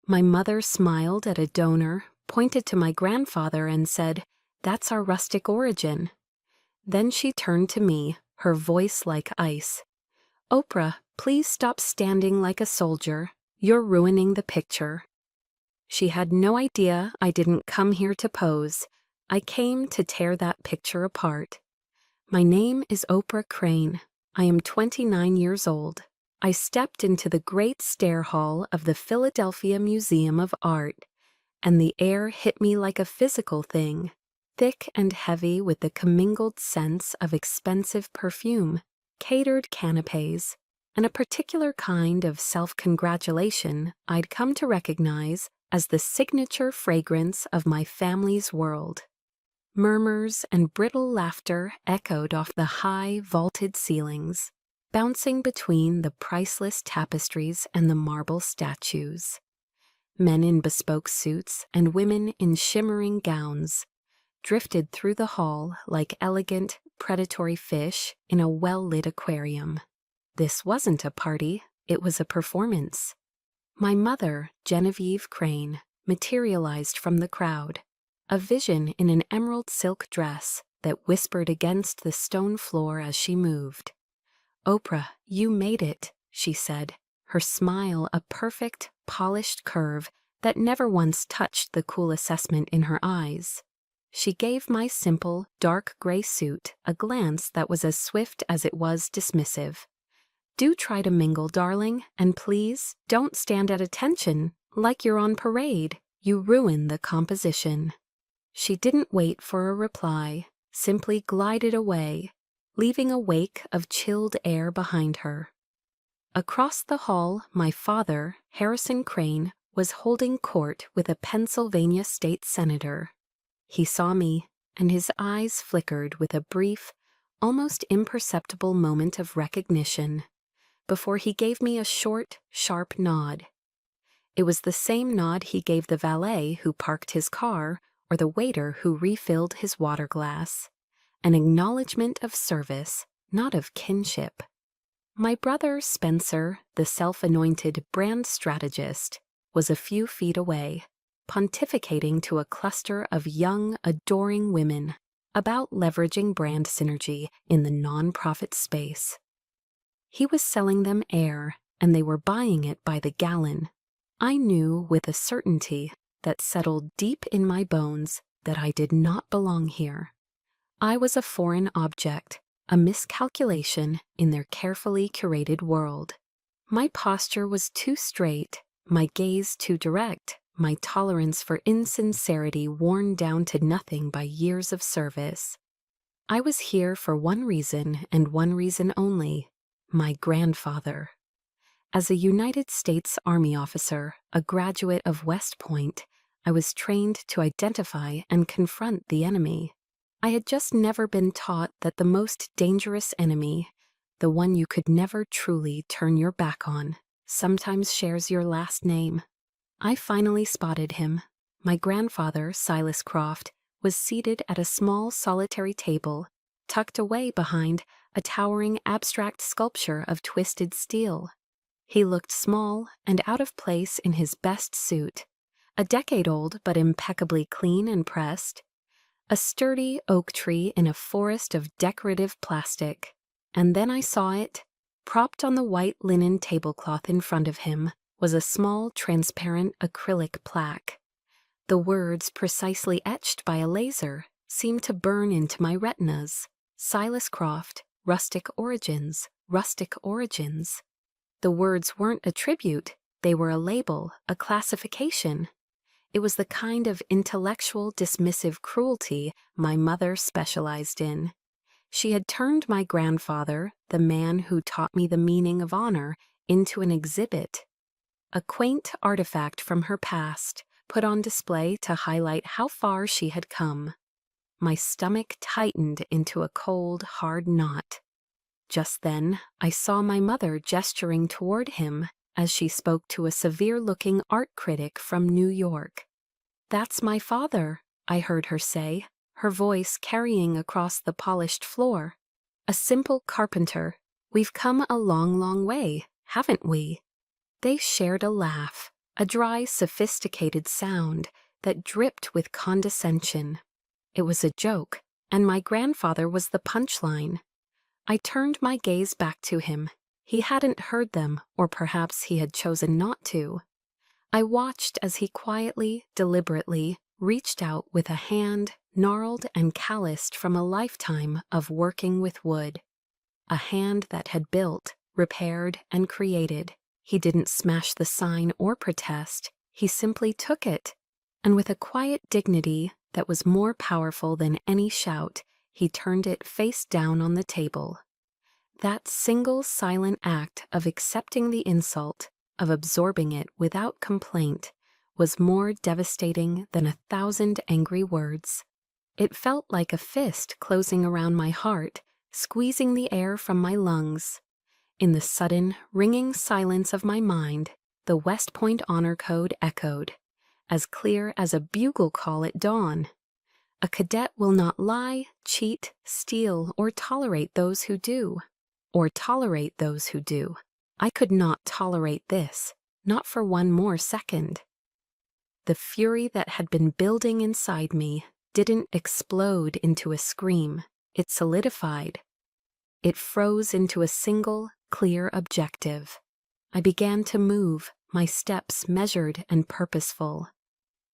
My mother smiled at a donor, pointed to my grandfather and said, "That's our rustic origin." Then she turned to me, her voice like ice. "Oprah, please stop standing like a soldier. You're ruining the picture." She had no idea I didn't come here to pose. I came to tear that picture apart. My name is Oprah Crane. I am 29 years old. I stepped into the great stair hall of the Philadelphia Museum of Art, and the air hit me like a physical thing, thick and heavy with the commingled scents of expensive perfume, catered canapes, and a particular kind of self-congratulation I'd come to recognize as the signature fragrance of my family's world. Murmurs and brittle laughter echoed off the high, vaulted ceilings, bouncing between the priceless tapestries and the marble statues. Men in bespoke suits and women in shimmering gowns drifted through the hall like elegant, predatory fish in a well-lit aquarium. This wasn't a party, it was a performance. My mother, Genevieve Crane, materialized from the crowd, a vision in an emerald silk dress that whispered against the stone floor as she moved. "Oprah, you made it," she said, her smile a perfect, polished curve that never once touched the cool assessment in her eyes. She gave my simple, dark gray suit a glance that was as swift as it was dismissive. "Do try to mingle, darling, and please don't stand at attention like you're on parade. You ruin the composition." She didn't wait for a reply, simply glided away, leaving a wake of chilled air behind her. Across the hall, my father, Harrison Crane, was holding court with a Pennsylvania state senator. He saw me, and his eyes flickered with a brief, almost imperceptible moment of recognition, before he gave me a short, sharp nod. It was the same nod he gave the valet who parked his car or the waiter who refilled his water glass. An acknowledgement of service, not of kinship. My brother Spencer, the self-anointed brand strategist, was a few feet away, pontificating to a cluster of young, adoring women about leveraging brand synergy in the non-profit space. He was selling them air, and they were buying it by the gallon. I knew with a certainty that settled deep in my bones that I did not belong here. I was a foreign object, a miscalculation in their carefully curated world. My posture was too straight, my gaze too direct, my tolerance for insincerity worn down to nothing by years of service. I was here for one reason and one reason only: my grandfather. As a United States Army officer, a graduate of West Point, I was trained to identify and confront the enemy. I had just never been taught that the most dangerous enemy, the one you could never truly turn your back on, sometimes shares your last name. I finally spotted him. My grandfather, Silas Croft, was seated at a small solitary table, tucked away behind a towering abstract sculpture of twisted steel. He looked small and out of place in his best suit, a decade old but impeccably clean and pressed. A sturdy oak tree in a forest of decorative plastic, and then I saw it. Propped on the white linen tablecloth in front of him was a small, transparent acrylic plaque. The words, precisely etched by a laser, seemed to burn into my retinas. Silas Croft, Rustic Origins, Rustic Origins. The words weren't a tribute, they were a label, a classification. It was the kind of intellectual dismissive cruelty my mother specialized in. She had turned my grandfather, the man who taught me the meaning of honor, into an exhibit. A quaint artifact from her past, put on display to highlight how far she had come. My stomach tightened into a cold, hard knot. Just then, I saw my mother gesturing toward him as she spoke to a severe-looking art critic from New York. "That's my father," I heard her say, her voice carrying across the polished floor. "A simple carpenter. We've come a long, long way, haven't we?" They shared a laugh, a dry, sophisticated sound that dripped with condescension. It was a joke, and my grandfather was the punchline. I turned my gaze back to him. He hadn't heard them, or perhaps he had chosen not to. I watched as he quietly, deliberately, reached out with a hand gnarled and calloused from a lifetime of working with wood. A hand that had built, repaired, and created. He didn't smash the sign or protest. He simply took it. And with a quiet dignity that was more powerful than any shout, he turned it face down on the table. That single silent act of accepting the insult, of absorbing it without complaint, was more devastating than 1,000 angry words. It felt like a fist closing around my heart, squeezing the air from my lungs. In the sudden, ringing silence of my mind, the West Point Honor Code echoed, as clear as a bugle call at dawn. A cadet will not lie, cheat, steal, or tolerate those who do. Or tolerate those who do. I could not tolerate this, not for one more second. The fury that had been building inside me didn't explode into a scream. It solidified. It froze into a single, clear objective. I began to move, my steps measured and purposeful.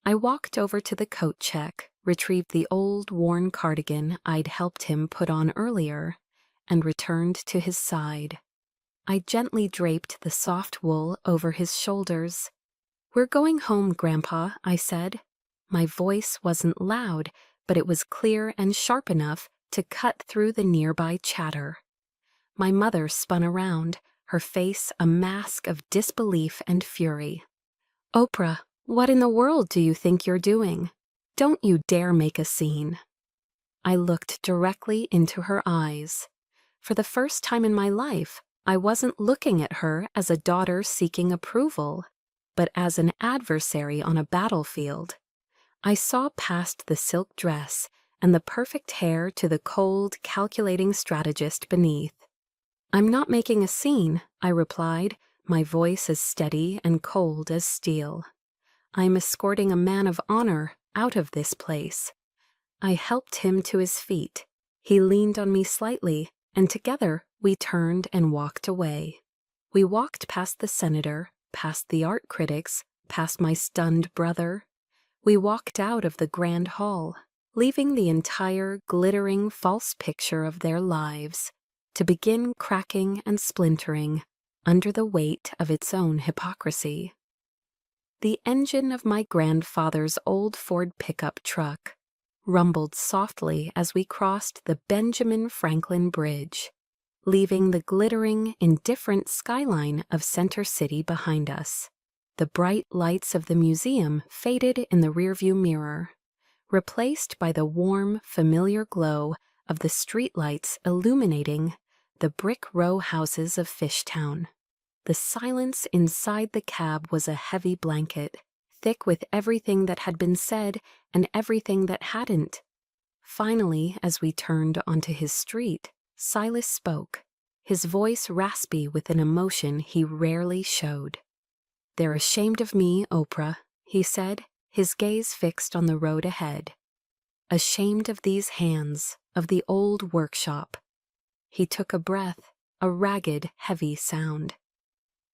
I walked over to the coat check, retrieved the old, worn cardigan I'd helped him put on earlier, and returned to his side. I gently draped the soft wool over his shoulders. "We're going home, Grandpa," I said. My voice wasn't loud, but it was clear and sharp enough to cut through the nearby chatter. My mother spun around, her face a mask of disbelief and fury. "Oprah, what in the world do you think you're doing? Don't you dare make a scene." I looked directly into her eyes. For the first time in my life, I wasn't looking at her as a daughter seeking approval, but as an adversary on a battlefield. I saw past the silk dress and the perfect hair to the cold, calculating strategist beneath. "I'm not making a scene," I replied, my voice as steady and cold as steel. "I'm escorting a man of honor out of this place." I helped him to his feet. He leaned on me slightly, and together we turned and walked away. We walked past the senator, past the art critics, past my stunned brother. We walked out of the grand hall, leaving the entire glittering false picture of their lives to begin cracking and splintering under the weight of its own hypocrisy. The engine of my grandfather's old Ford pickup truck rumbled softly as we crossed the Benjamin Franklin Bridge, leaving the glittering, indifferent skyline of Center City behind us. The bright lights of the museum faded in the rearview mirror, replaced by the warm, familiar glow of the streetlights illuminating the brick row houses of Fishtown. The silence inside the cab was a heavy blanket, thick with everything that had been said and everything that hadn't. Finally, as we turned onto his street, Silas spoke, his voice raspy with an emotion he rarely showed. "They're ashamed of me, Oprah," he said, his gaze fixed on the road ahead. "Ashamed of these hands, of the old workshop." He took a breath, a ragged, heavy sound.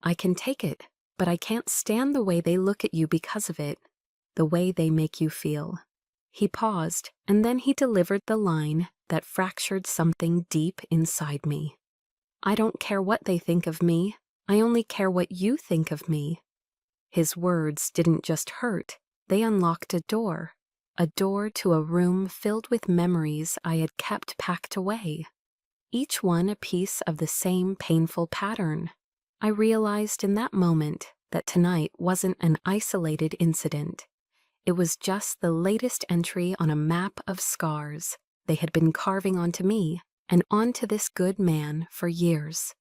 "I can take it, but I can't stand the way they look at you because of it, the way they make you feel." He paused, and then he delivered the line that fractured something deep inside me. "I don't care what they think of me. I only care what you think of me." His words didn't just hurt, they unlocked a door to a room filled with memories I had kept packed away, each one a piece of the same painful pattern. I realized in that moment that tonight wasn't an isolated incident. It was just the latest entry on a map of scars they had been carving onto me and onto this good man for years.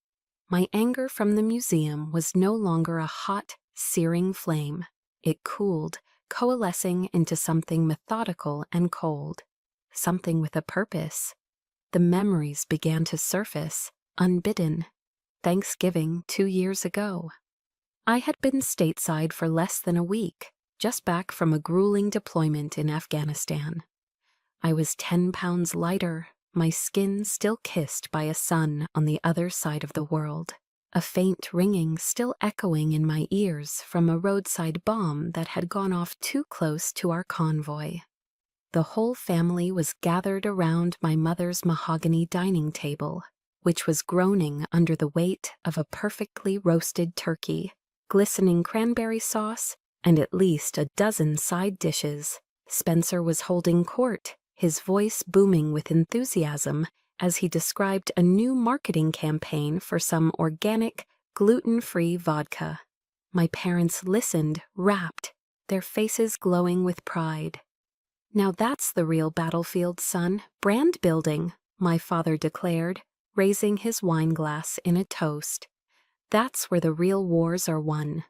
My anger from the museum was no longer a hot, searing flame. It cooled, coalescing into something methodical and cold, something with a purpose. The memories began to surface, unbidden. Thanksgiving 2 years ago. I had been stateside for less than a week, just back from a grueling deployment in Afghanistan. I was 10 pounds lighter, my skin still kissed by a sun on the other side of the world, a faint ringing still echoing in my ears from a roadside bomb that had gone off too close to our convoy. The whole family was gathered around my mother's mahogany dining table, which was groaning under the weight of a perfectly roasted turkey, glistening cranberry sauce, and at least a dozen side dishes. Spencer was holding court, his voice booming with enthusiasm as he described a new marketing campaign for some organic, gluten-free vodka. My parents listened, rapt, their faces glowing with pride. "Now that's the real battlefield, son, brand building," my father declared, raising his wineglass in a toast. "That's where the real wars are won."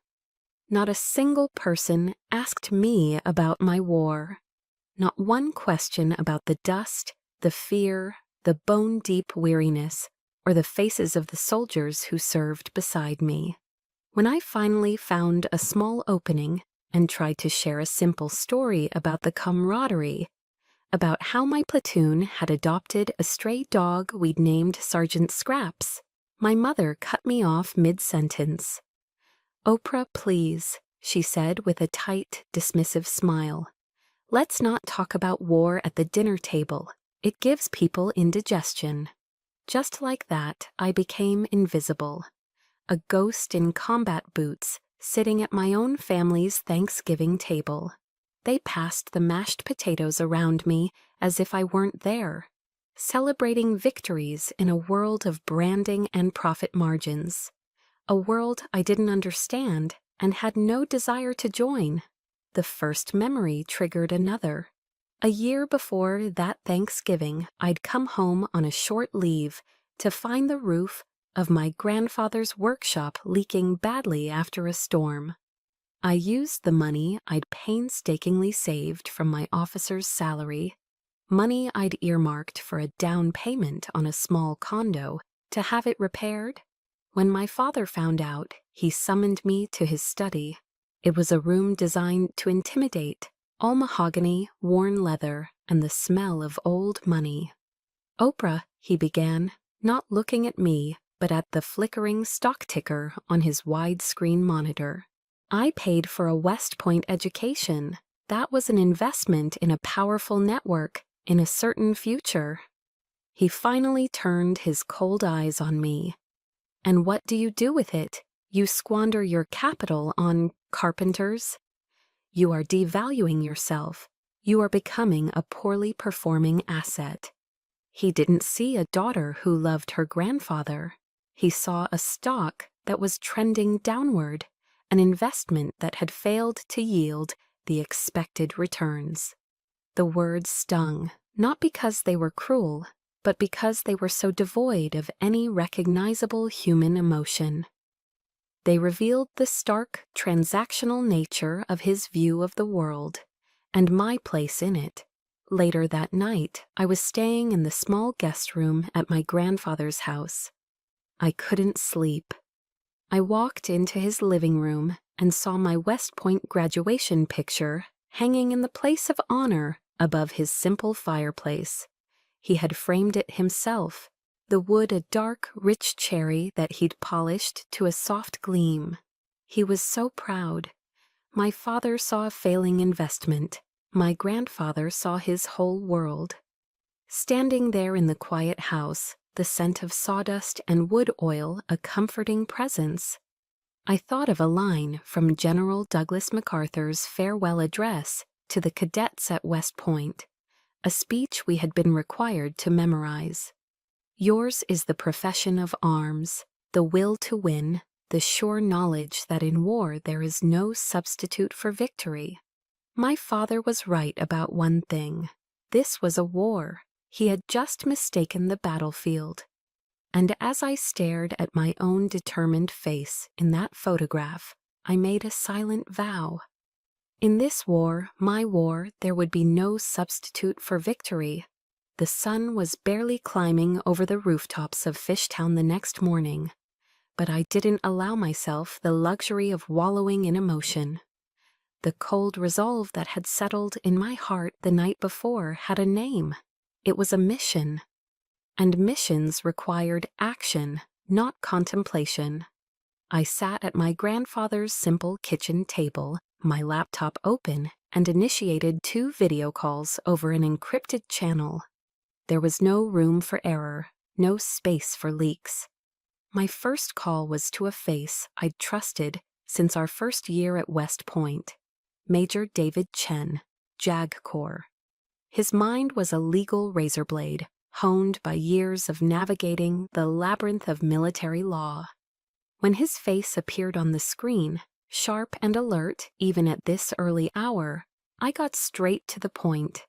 Not a single person asked me about my war. Not one question about the dust, the fear, the bone-deep weariness, or the faces of the soldiers who served beside me. When I finally found a small opening and tried to share a simple story about the camaraderie, about how my platoon had adopted a stray dog we'd named Sergeant Scraps, my mother cut me off mid-sentence. "Oprah, please," she said with a tight, dismissive smile. "Let's not talk about war at the dinner table. It gives people indigestion." Just like that, I became invisible. A ghost in combat boots, sitting at my own family's Thanksgiving table. They passed the mashed potatoes around me as if I weren't there, celebrating victories in a world of branding and profit margins. A world I didn't understand and had no desire to join. The first memory triggered another. A year before that Thanksgiving, I'd come home on a short leave to find the roof of my grandfather's workshop leaking badly after a storm. I used the money I'd painstakingly saved from my officer's salary, money I'd earmarked for a down payment on a small condo, to have it repaired. When my father found out, he summoned me to his study. It was a room designed to intimidate, all mahogany, worn leather, and the smell of old money. "Oprah," he began, not looking at me, but at the flickering stock ticker on his widescreen monitor. "I paid for a West Point education. That was an investment in a powerful network, in a certain future." He finally turned his cold eyes on me. "And what do you do with it? You squander your capital on carpenters? You are devaluing yourself. You are becoming a poorly performing asset." He didn't see a daughter who loved her grandfather. He saw a stock that was trending downward, an investment that had failed to yield the expected returns. The words stung, not because they were cruel, but because they were so devoid of any recognizable human emotion. They revealed the stark, transactional nature of his view of the world, and my place in it. Later that night, I was staying in the small guest room at my grandfather's house. I couldn't sleep. I walked into his living room and saw my West Point graduation picture hanging in the place of honor above his simple fireplace. He had framed it himself, the wood a dark, rich cherry that he'd polished to a soft gleam. He was so proud. My father saw a failing investment. My grandfather saw his whole world. Standing there in the quiet house, the scent of sawdust and wood oil a comforting presence, I thought of a line from General Douglas MacArthur's farewell address to the cadets at West Point, a speech we had been required to memorize. "Yours is the profession of arms, the will to win, the sure knowledge that in war there is no substitute for victory." My father was right about one thing. This was a war. He had just mistaken the battlefield. And as I stared at my own determined face in that photograph, I made a silent vow. In this war, my war, there would be no substitute for victory. The sun was barely climbing over the rooftops of Fishtown the next morning. but I didn't allow myself the luxury of wallowing in emotion. The cold resolve that had settled in my heart the night before had a name. It was a mission. And missions required action, not contemplation. I sat at my grandfather's simple kitchen table, my laptop open, and initiated 2 video calls over an encrypted channel. There was no room for error, no space for leaks. My first call was to a face I'd trusted since our first year at West Point, Major David Chen, JAG Corps. His mind was a legal razor blade, honed by years of navigating the labyrinth of military law. When his face appeared on the screen, sharp and alert even at this early hour, I got straight to the point.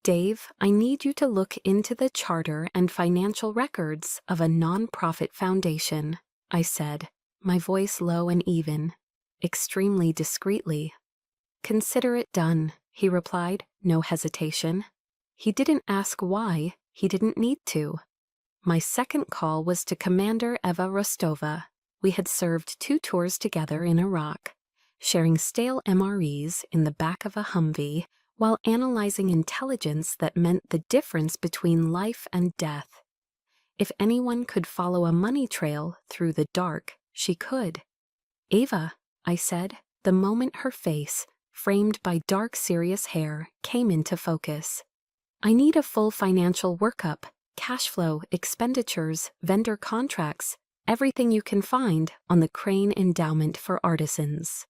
Dave, I need you to look into the charter and financial records of a nonprofit foundation, I said, my voice low and even, extremely discreetly. Consider it done, he replied, no hesitation. He didn't ask why, he didn't need to. My second call was to Commander Eva Rostova. We had served 2 tours together in Iraq, sharing stale MREs in the back of a Humvee while analyzing intelligence that meant the difference between life and death. If anyone could follow a money trail through the dark, she could. Ava, I said, the moment her face, framed by dark, serious hair, came into focus. I need a full financial workup, cash flow, expenditures, vendor contracts, everything you can find on the Crane Endowment for Artisans.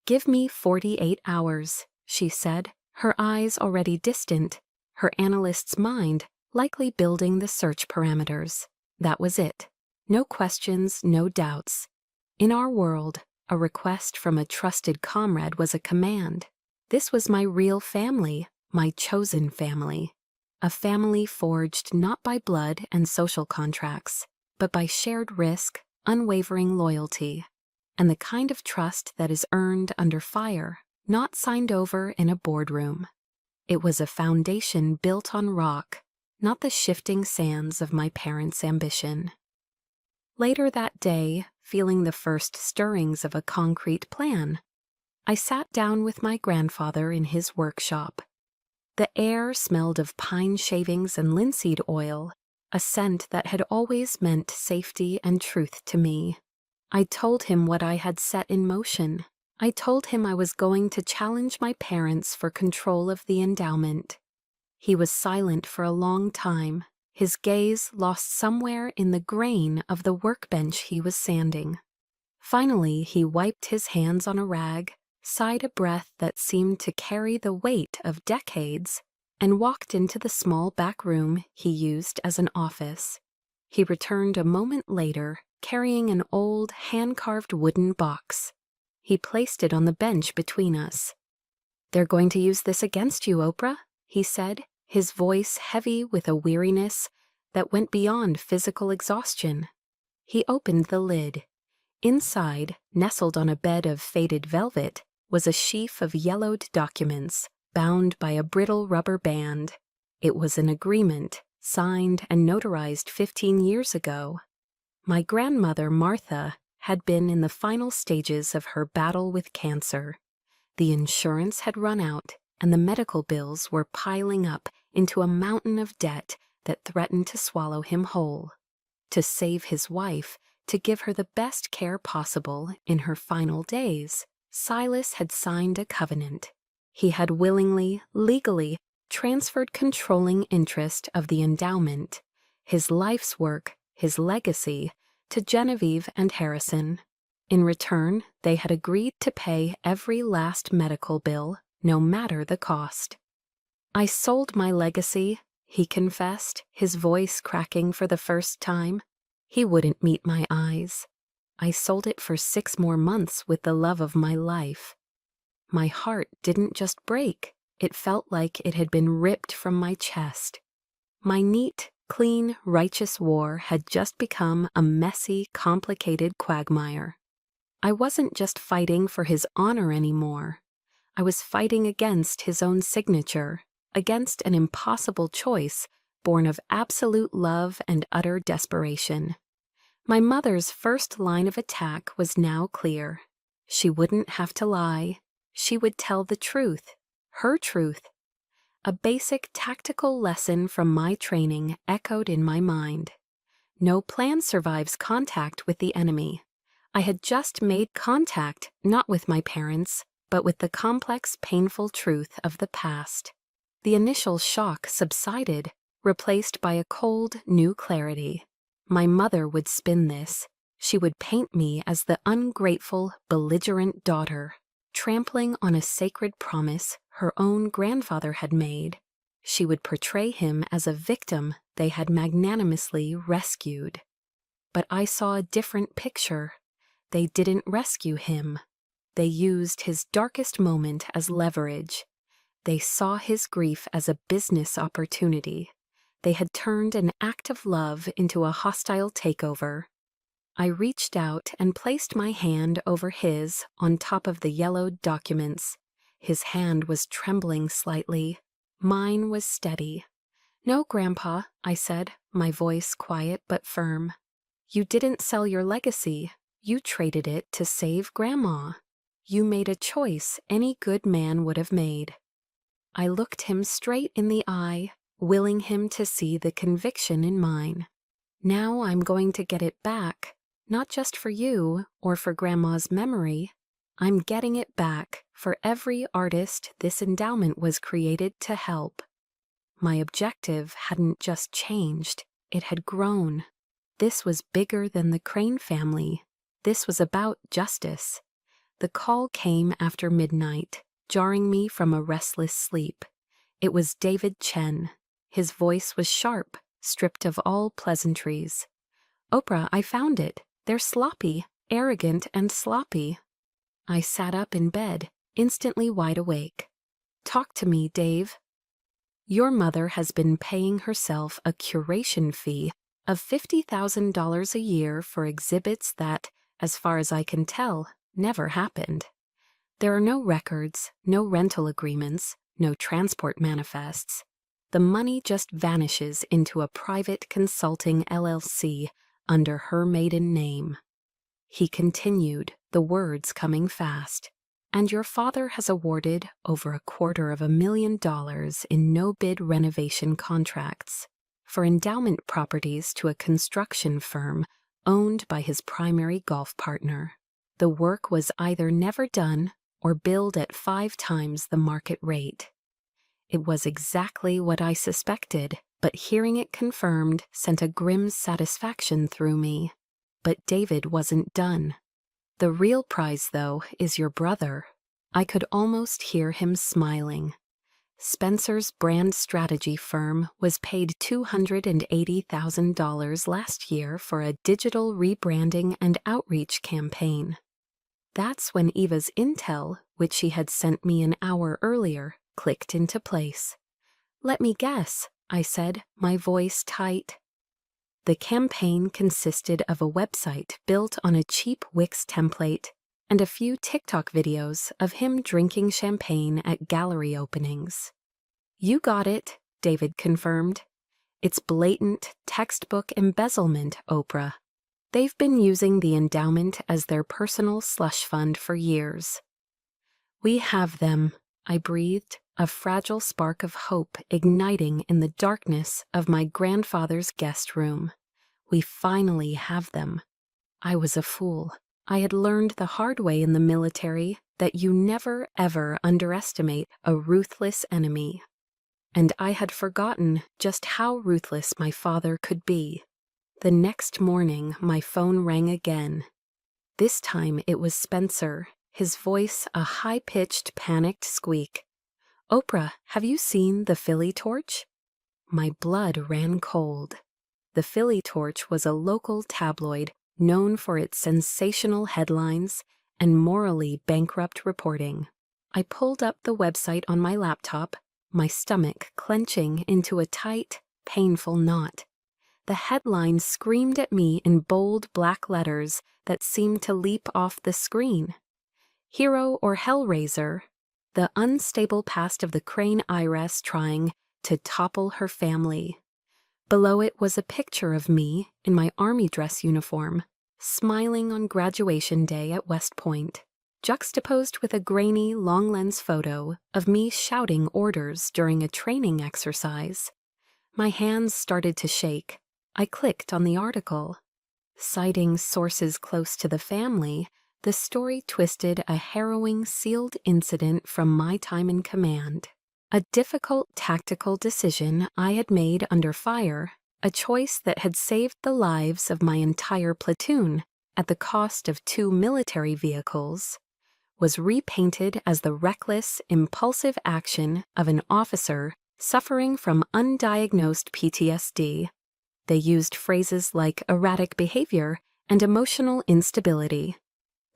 Give me 48 hours, she said, her eyes already distant, her analyst's mind likely building the search parameters. That was it. No questions, no doubts. In our world, a request from a trusted comrade was a command. This was my real family, my chosen family. A family forged not by blood and social contracts, but by shared risk, unwavering loyalty, and the kind of trust that is earned under fire, not signed over in a boardroom. It was a foundation built on rock, not the shifting sands of my parents' ambition. Later that day, feeling the first stirrings of a concrete plan, I sat down with my grandfather in his workshop. The air smelled of pine shavings and linseed oil, a scent that had always meant safety and truth to me. I told him what I had set in motion. I told him I was going to challenge my parents for control of the endowment. He was silent for a long time, his gaze lost somewhere in the grain of the workbench he was sanding. Finally, he wiped his hands on a rag, sighed a breath that seemed to carry the weight of decades, and walked into the small back room he used as an office. He returned a moment later, carrying an old, hand-carved wooden box. He placed it on the bench between us. "They're going to use this against you, Oprah," he said, his voice heavy with a weariness that went beyond physical exhaustion. He opened the lid. Inside, nestled on a bed of faded velvet, was a sheaf of yellowed documents, bound by a brittle rubber band. It was an agreement, signed and notarized 15 years ago. My grandmother, Martha, had been in the final stages of her battle with cancer. The insurance had run out, and the medical bills were piling up into a mountain of debt that threatened to swallow him whole. To save his wife, to give her the best care possible in her final days, Silas had signed a covenant. He had willingly, legally, transferred controlling interest of the endowment, his life's work, his legacy, to Genevieve and Harrison. In return, they had agreed to pay every last medical bill, no matter the cost. "I sold my legacy," he confessed, his voice cracking for the first time. He wouldn't meet my eyes. "I sold it for 6 more months with the love of my life." My heart didn't just break, it felt like it had been ripped from my chest. My neat, clean, righteous war had just become a messy, complicated quagmire. I wasn't just fighting for his honor anymore. I was fighting against his own signature, against an impossible choice born of absolute love and utter desperation. My mother's first line of attack was now clear. She wouldn't have to lie. She would tell the truth, her truth. A basic tactical lesson from my training echoed in my mind. No plan survives contact with the enemy. I had just made contact, not with my parents, but with the complex, painful truth of the past. The initial shock subsided, replaced by a cold, new clarity. My mother would spin this. She would paint me as the ungrateful, belligerent daughter, trampling on a sacred promise her own grandfather had made. She would portray him as a victim they had magnanimously rescued. But I saw a different picture. They didn't rescue him. They used his darkest moment as leverage. They saw his grief as a business opportunity. They had turned an act of love into a hostile takeover. I reached out and placed my hand over his on top of the yellowed documents. His hand was trembling slightly. Mine was steady. "No, Grandpa," I said, my voice quiet but firm. "You didn't sell your legacy. You traded it to save Grandma. You made a choice any good man would have made." I looked him straight in the eye, willing him to see the conviction in mine. "Now I'm going to get it back, not just for you or for Grandma's memory. I'm getting it back for every artist this endowment was created to help." My objective hadn't just changed, it had grown. This was bigger than the Crane family. This was about justice. The call came after midnight, jarring me from a restless sleep. It was David Chen. His voice was sharp, stripped of all pleasantries. "Oprah, I found it. They're sloppy, arrogant and sloppy." I sat up in bed, instantly wide awake. "Talk to me, Dave." "Your mother has been paying herself a curation fee of $50,000 a year for exhibits that, as far as I can tell, never happened. There are no records, no rental agreements, no transport manifests. The money just vanishes into a private consulting LLC under her maiden name." He continued, the words coming fast. "And your father has awarded over $250,000 in no-bid renovation contracts for endowment properties to a construction firm owned by his primary golf partner. The work was either never done or billed at 5 times the market rate." It was exactly what I suspected, but hearing it confirmed sent a grim satisfaction through me. But David wasn't done. "The real prize, though, is your brother." I could almost hear him smiling. Spencer's brand strategy firm was paid $280,000 last year for a digital rebranding and outreach campaign. That's when Eva's intel, which she had sent me an hour earlier, clicked into place. "Let me guess," I said, my voice tight. The campaign consisted of a website built on a cheap Wix template and a few TikTok videos of him drinking champagne at gallery openings. "You got it," David confirmed. "It's blatant textbook embezzlement, Oprah. They've been using the endowment as their personal slush fund for years." "We have them," I breathed, a fragile spark of hope igniting in the darkness of my grandfather's guest room. "We finally have them." I was a fool. I had learned the hard way in the military that you never, ever underestimate a ruthless enemy. And I had forgotten just how ruthless my father could be. The next morning, my phone rang again. This time it was Spencer, his voice a high-pitched, panicked squeak. "Oprah, have you seen the Philly Torch?" My blood ran cold. The Philly Torch was a local tabloid known for its sensational headlines and morally bankrupt reporting. I pulled up the website on my laptop, my stomach clenching into a tight, painful knot. The headline screamed at me in bold black letters that seemed to leap off the screen. "Hero or Hellraiser? The unstable past of the Crane heiress trying to topple her family." Below it was a picture of me in my army dress uniform, smiling on graduation day at West Point, juxtaposed with a grainy, long-lens photo of me shouting orders during a training exercise. My hands started to shake. I clicked on the article. Citing sources close to the family, the story twisted a harrowing sealed incident from my time in command. A difficult tactical decision I had made under fire, a choice that had saved the lives of my entire platoon at the cost of 2 military vehicles, was repainted as the reckless, impulsive action of an officer suffering from undiagnosed PTSD. They used phrases like erratic behavior and emotional instability.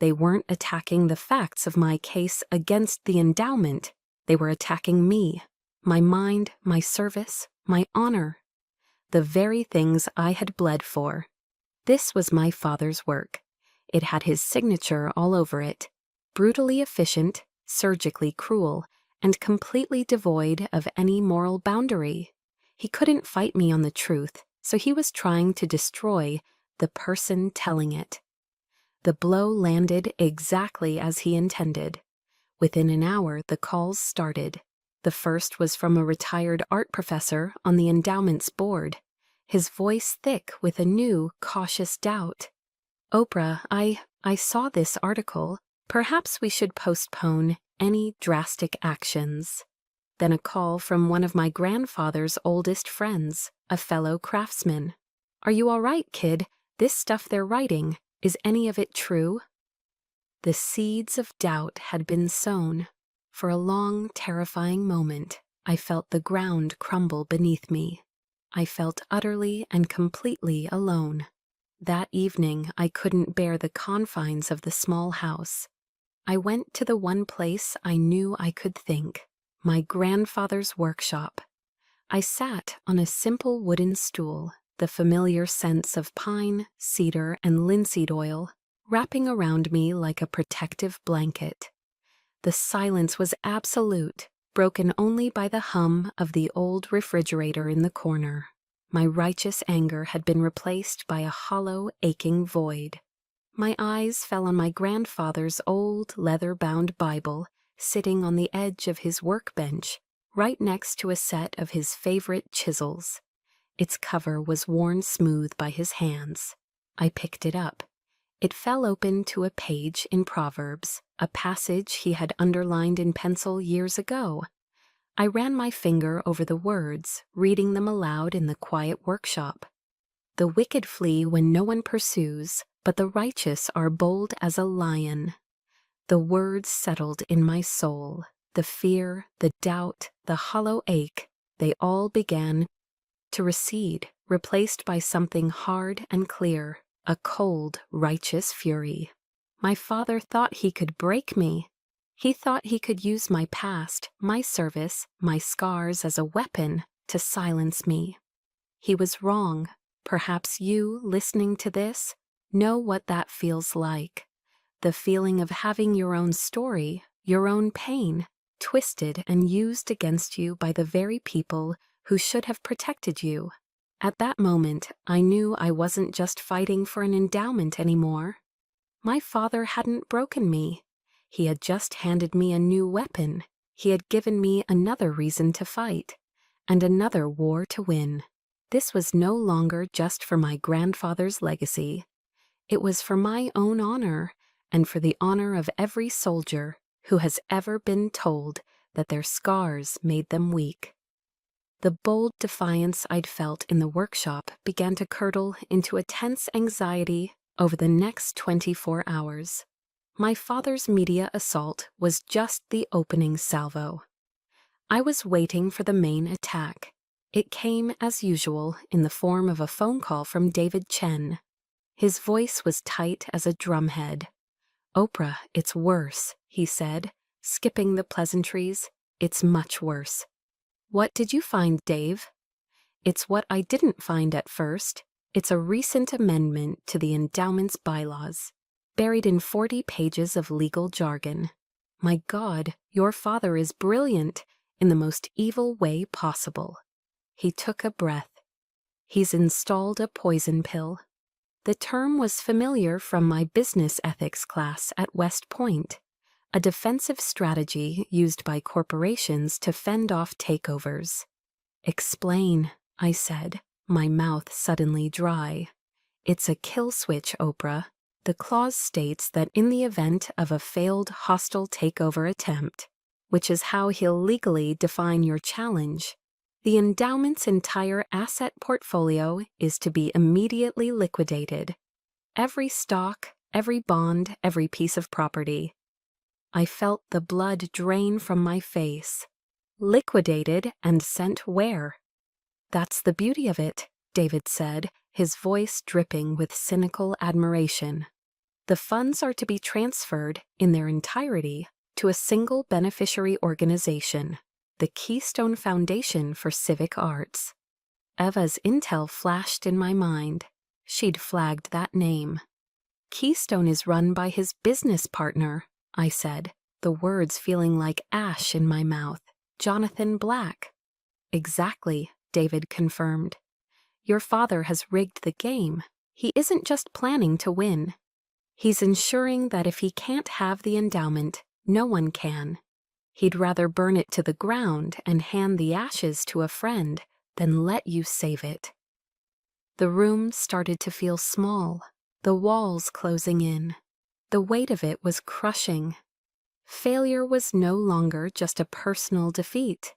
They weren't attacking the facts of my case against the endowment. They were attacking me, my mind, my service, my honor, the very things I had bled for. This was my father's work. It had his signature all over it, brutally efficient, surgically cruel, and completely devoid of any moral boundary. He couldn't fight me on the truth, so he was trying to destroy the person telling it. The blow landed exactly as he intended. Within an hour, the calls started. The first was from a retired art professor on the endowment's board, his voice thick with a new, cautious doubt. "Oprah, I saw this article. Perhaps we should postpone any drastic actions." Then a call from one of my grandfather's oldest friends, a fellow craftsman. "Are you all right, kid? This stuff they're writing, is any of it true?" The seeds of doubt had been sown. For a long, terrifying moment, I felt the ground crumble beneath me. I felt utterly and completely alone. That evening, I couldn't bear the confines of the small house. I went to the one place I knew I could think, my grandfather's workshop. I sat on a simple wooden stool, the familiar scents of pine, cedar, and linseed oil wrapping around me like a protective blanket. The silence was absolute, broken only by the hum of the old refrigerator in the corner. My righteous anger had been replaced by a hollow, aching void. My eyes fell on my grandfather's old, leather-bound Bible, sitting on the edge of his workbench, right next to a set of his favorite chisels. Its cover was worn smooth by his hands. I picked it up. It fell open to a page in Proverbs, a passage he had underlined in pencil years ago. I ran my finger over the words, reading them aloud in the quiet workshop. "The wicked flee when no one pursues, but the righteous are bold as a lion." The words settled in my soul. The fear, the doubt, the hollow ache, they all began to recede, replaced by something hard and clear, a cold, righteous fury. My father thought he could break me. He thought he could use my past, my service, my scars as a weapon to silence me. He was wrong. Perhaps you, listening to this, know what that feels like. The feeling of having your own story, your own pain, twisted and used against you by the very people who should have protected you. At that moment, I knew I wasn't just fighting for an endowment anymore. My father hadn't broken me. He had just handed me a new weapon. He had given me another reason to fight, and another war to win. This was no longer just for my grandfather's legacy. It was for my own honor, and for the honor of every soldier who has ever been told that their scars made them weak. The bold defiance I'd felt in the workshop began to curdle into a tense anxiety over the next 24 hours. My father's media assault was just the opening salvo. I was waiting for the main attack. It came, as usual, in the form of a phone call from David Chen. His voice was tight as a drumhead. "Oprah, it's worse," he said, skipping the pleasantries. "It's much worse." "What did you find, Dave?" "It's what I didn't find at first. It's a recent amendment to the endowment's bylaws, buried in 40 pages of legal jargon. My God, your father is brilliant in the most evil way possible." He took a breath. He's installed a poison pill. The term was familiar from my business ethics class at West Point, a defensive strategy used by corporations to fend off takeovers. Explain, I said, my mouth suddenly dry. It's a kill switch, Oprah. The clause states that in the event of a failed hostile takeover attempt, which is how he'll legally define your challenge, the endowment's entire asset portfolio is to be immediately liquidated. Every stock, every bond, every piece of property. I felt the blood drain from my face. Liquidated and sent where? That's the beauty of it, David said, his voice dripping with cynical admiration. The funds are to be transferred, in their entirety, to a single beneficiary organization, the Keystone Foundation for Civic Arts. Eva's intel flashed in my mind. She'd flagged that name. Keystone is run by his business partner, I said, the words feeling like ash in my mouth. Jonathan Black. Exactly, David confirmed. Your father has rigged the game. He isn't just planning to win. He's ensuring that if he can't have the endowment, no one can. He'd rather burn it to the ground and hand the ashes to a friend than let you save it. The room started to feel small, the walls closing in. The weight of it was crushing. Failure was no longer just a personal defeat.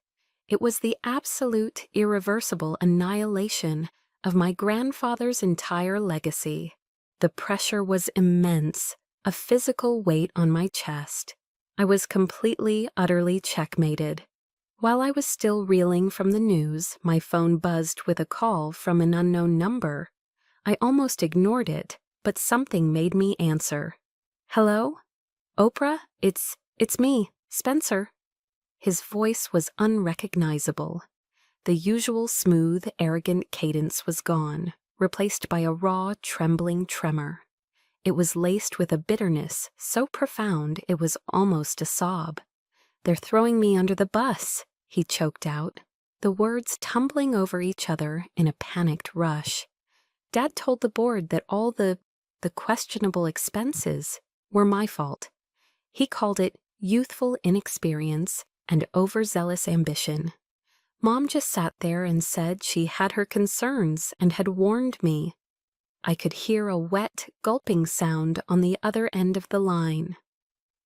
It was the absolute, irreversible annihilation of my grandfather's entire legacy. The pressure was immense, a physical weight on my chest. I was completely, utterly checkmated. While I was still reeling from the news, my phone buzzed with a call from an unknown number. I almost ignored it, but something made me answer. Hello? Oprah? It's me, Spencer. His voice was unrecognizable. The usual smooth, arrogant cadence was gone, replaced by a raw, trembling tremor. It was laced with a bitterness so profound it was almost a sob. They're throwing me under the bus, he choked out, the words tumbling over each other in a panicked rush. Dad told the board that all the questionable expenses were my fault. He called it youthful inexperience and overzealous ambition. Mom just sat there and said she had her concerns and had warned me. I could hear a wet, gulping sound on the other end of the line.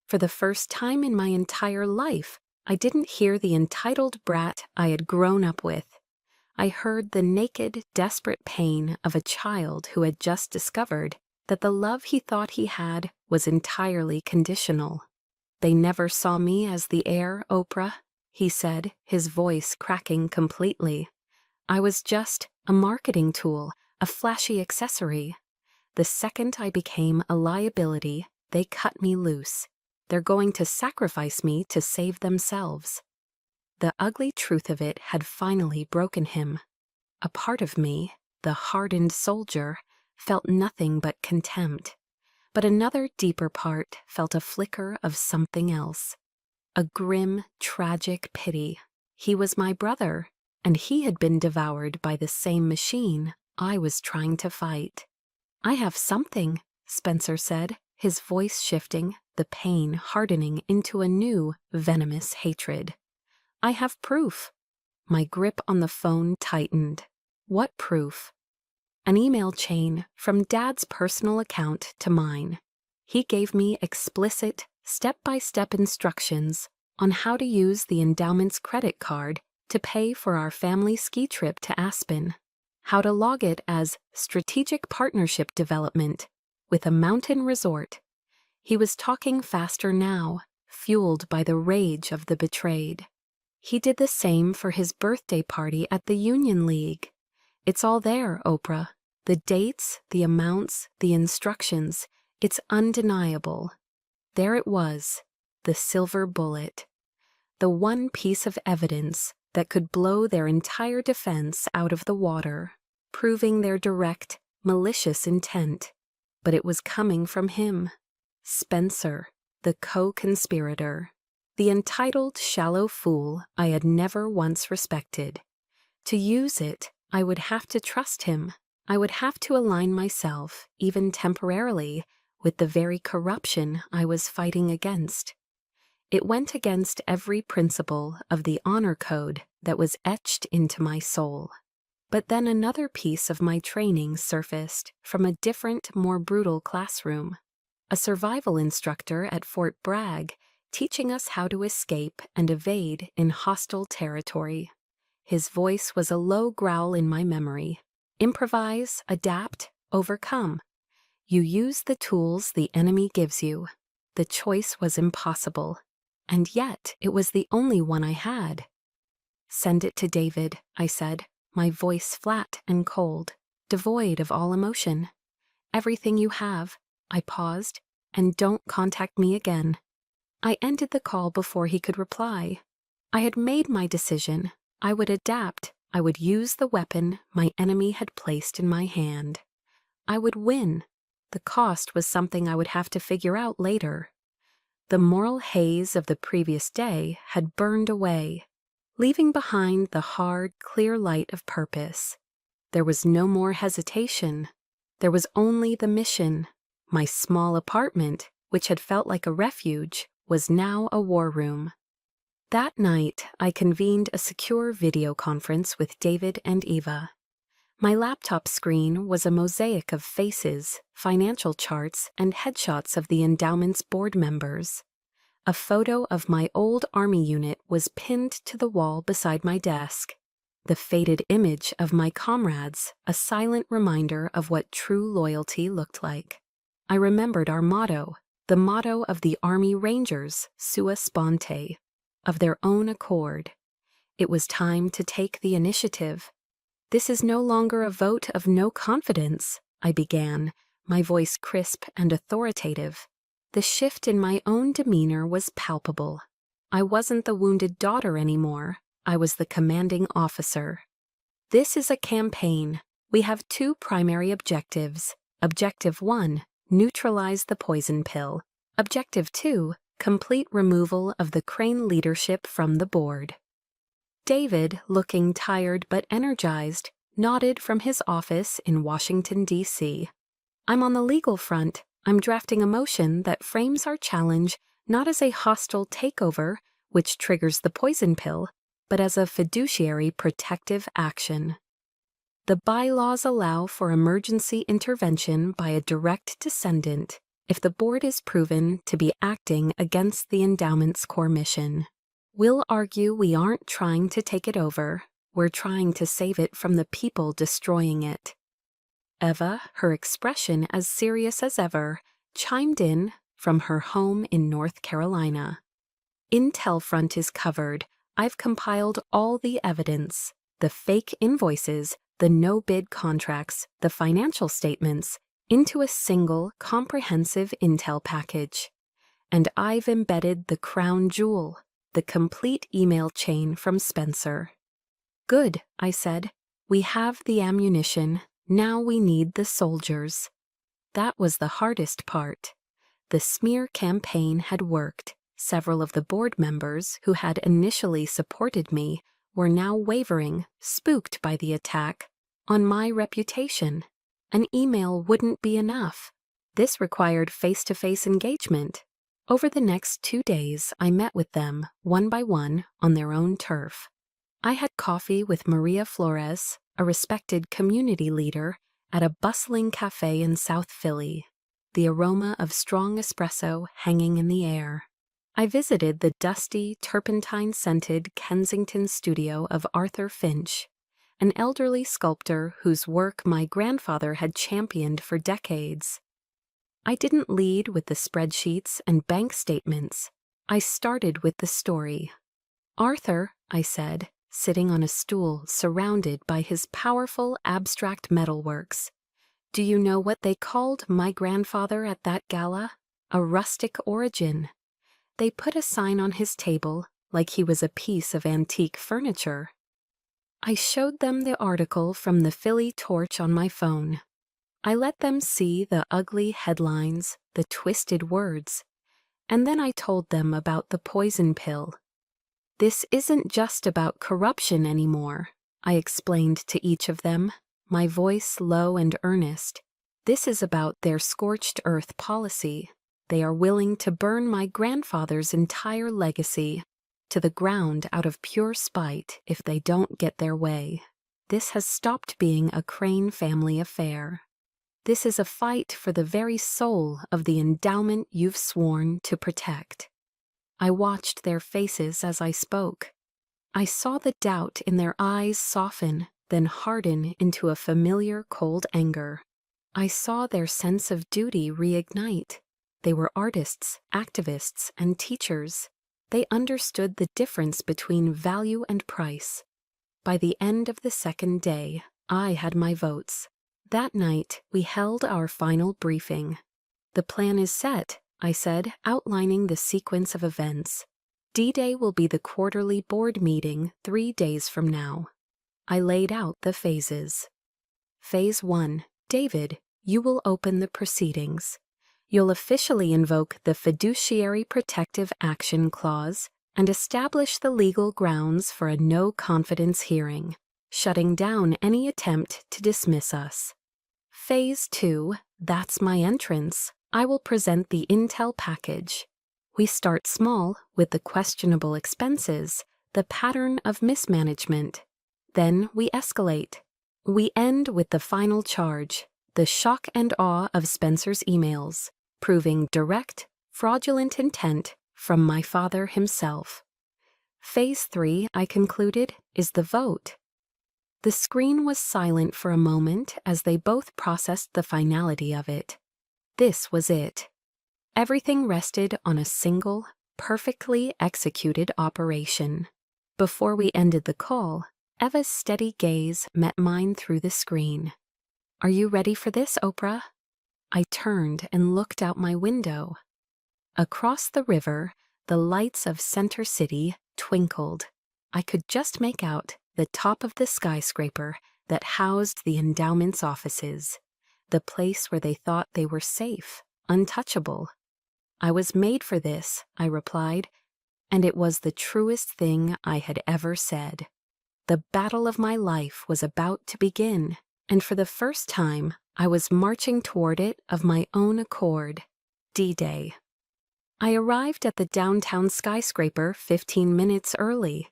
For the first time in my entire life, I didn't hear the entitled brat I had grown up with. I heard the naked, desperate pain of a child who had just discovered that the love he thought he had was entirely conditional. They never saw me as the heir, Oprah, he said, his voice cracking completely. I was just a marketing tool, a flashy accessory. The second I became a liability, they cut me loose. They're going to sacrifice me to save themselves. The ugly truth of it had finally broken him. A part of me, the hardened soldier, felt nothing but contempt. But another deeper part felt a flicker of something else. A grim, tragic pity. He was my brother, and he had been devoured by the same machine I was trying to fight. I have something, Spencer said, his voice shifting, the pain hardening into a new, venomous hatred. I have proof. My grip on the phone tightened. What proof? An email chain from Dad's personal account to mine. He gave me explicit, step-by-step instructions on how to use the endowment's credit card to pay for our family ski trip to Aspen, how to log it as strategic partnership development with a mountain resort. He was talking faster now, fueled by the rage of the betrayed. He did the same for his birthday party at the Union League. It's all there, Oprah. The dates, the amounts, the instructions. It's undeniable. There it was, the silver bullet. The one piece of evidence that could blow their entire defense out of the water, proving their direct, malicious intent. But it was coming from him. Spencer, the co-conspirator. The entitled, shallow fool I had never once respected. To use it, I would have to trust him. I would have to align myself, even temporarily, with the very corruption I was fighting against. It went against every principle of the honor code that was etched into my soul. But then another piece of my training surfaced from a different, more brutal classroom. A survival instructor at Fort Bragg, teaching us how to escape and evade in hostile territory. His voice was a low growl in my memory. Improvise, adapt, overcome. You use the tools the enemy gives you. The choice was impossible, and yet it was the only one I had. Send it to David, I said, my voice flat and cold, devoid of all emotion. Everything you have. I paused, and don't contact me again. I ended the call before he could reply. I had made my decision. I would adapt. I would use the weapon my enemy had placed in my hand. I would win. The cost was something I would have to figure out later. The moral haze of the previous day had burned away, leaving behind the hard, clear light of purpose. There was no more hesitation. There was only the mission. My small apartment, which had felt like a refuge, was now a war room. That night, I convened a secure video conference with David and Eva. My laptop screen was a mosaic of faces, financial charts, and headshots of the endowment's board members. A photo of my old Army unit was pinned to the wall beside my desk. The faded image of my comrades, a silent reminder of what true loyalty looked like. I remembered our motto, the motto of the Army Rangers, sua sponte, of their own accord. It was time to take the initiative. This is no longer a vote of no confidence, I began, my voice crisp and authoritative. The shift in my own demeanor was palpable. I wasn't the wounded daughter anymore. I was the commanding officer. This is a campaign. We have two primary objectives. Objective 1, neutralize the poison pill. Objective 2, complete removal of the Crane leadership from the board. David, looking tired but energized, nodded from his office in Washington, D.C. I'm on the legal front. I'm drafting a motion that frames our challenge not as a hostile takeover, which triggers the poison pill, but as a fiduciary protective action. The bylaws allow for emergency intervention by a direct descendant if the board is proven to be acting against the endowment's core mission. We'll argue we aren't trying to take it over, we're trying to save it from the people destroying it. Eva, her expression as serious as ever, chimed in from her home in North Carolina. Intel front is covered. I've compiled all the evidence, the fake invoices, the no-bid contracts, the financial statements, into a single, comprehensive intel package. And I've embedded the crown jewel, the complete email chain from Spencer. Good, I said. We have the ammunition. Now we need the soldiers. That was the hardest part. The smear campaign had worked. Several of the board members who had initially supported me were now wavering, spooked by the attack, on my reputation. An email wouldn't be enough. This required face-to-face engagement. Over the next 2 days, I met with them, one by one, on their own turf. I had coffee with Maria Flores, a respected community leader, at a bustling cafe in South Philly, the aroma of strong espresso hanging in the air. I visited the dusty, turpentine-scented Kensington studio of Arthur Finch, an elderly sculptor whose work my grandfather had championed for decades. I didn't lead with the spreadsheets and bank statements. I started with the story. Arthur, I said, sitting on a stool surrounded by his powerful abstract metalworks. Do you know what they called my grandfather at that gala? A rustic origin. They put a sign on his table like he was a piece of antique furniture. I showed them the article from the Philly Torch on my phone. I let them see the ugly headlines, the twisted words, and then I told them about the poison pill. This isn't just about corruption anymore. I explained to each of them, my voice low and earnest. This is about their scorched earth policy. They are willing to burn my grandfather's entire legacy to the ground out of pure spite if they don't get their way. This has stopped being a Crane family affair. This is a fight for the very soul of the endowment you've sworn to protect. I watched their faces as I spoke. I saw the doubt in their eyes soften, then harden into a familiar cold anger. I saw their sense of duty reignite. They were artists, activists, and teachers. They understood the difference between value and price. By the end of the second day, I had my votes. That night, we held our final briefing. The plan is set, I said, outlining the sequence of events. D-Day will be the quarterly board meeting 3 days from now. I laid out the phases. Phase 1. David, you will open the proceedings. You'll officially invoke the Fiduciary Protective Action Clause and establish the legal grounds for a no-confidence hearing, shutting down any attempt to dismiss us. Phase 2. That's my entrance. I will present the intel package. We start small with the questionable expenses, the pattern of mismanagement. Then we escalate. We end with the final charge, the shock and awe of Spencer's emails, proving direct, fraudulent intent from my father himself. Phase 3, I concluded, is the vote. The screen was silent for a moment as they both processed the finality of it. This was it. Everything rested on a single, perfectly executed operation. Before we ended the call, Eva's steady gaze met mine through the screen. Are you ready for this, Oprah? I turned and looked out my window. Across the river, the lights of Center City twinkled. I could just make out the top of the skyscraper that housed the endowment's offices, the place where they thought they were safe, untouchable. I was made for this, I replied, and it was the truest thing I had ever said. The battle of my life was about to begin, and for the first time, I was marching toward it of my own accord. D-Day. I arrived at the downtown skyscraper 15 minutes early.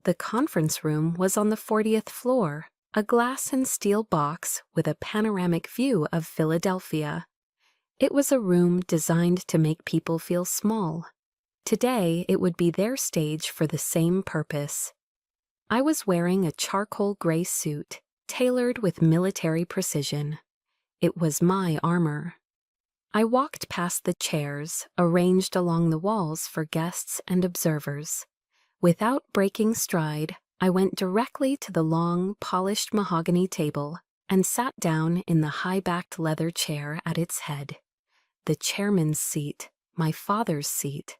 The conference room was on the 40th floor, a glass and steel box with a panoramic view of Philadelphia. It was a room designed to make people feel small. Today, it would be their stage for the same purpose. I was wearing a charcoal gray suit, tailored with military precision. It was my armor. I walked past the chairs, arranged along the walls for guests and observers. Without breaking stride, I went directly to the long, polished mahogany table and sat down in the high-backed leather chair at its head. The chairman's seat, my father's seat.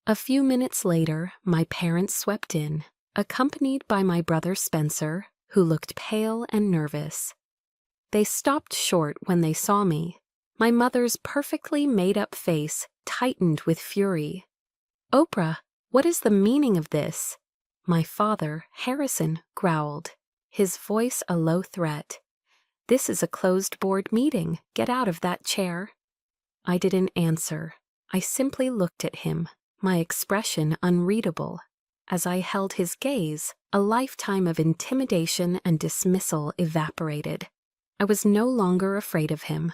A few minutes later, my parents swept in, accompanied by my brother Spencer, who looked pale and nervous. They stopped short when they saw me. My mother's perfectly made-up face tightened with fury. "Oprah, what is the meaning of this?" My father, Harrison, growled, his voice a low threat. "This is a closed board meeting. Get out of that chair." I didn't answer. I simply looked at him, my expression unreadable. As I held his gaze, a lifetime of intimidation and dismissal evaporated. I was no longer afraid of him.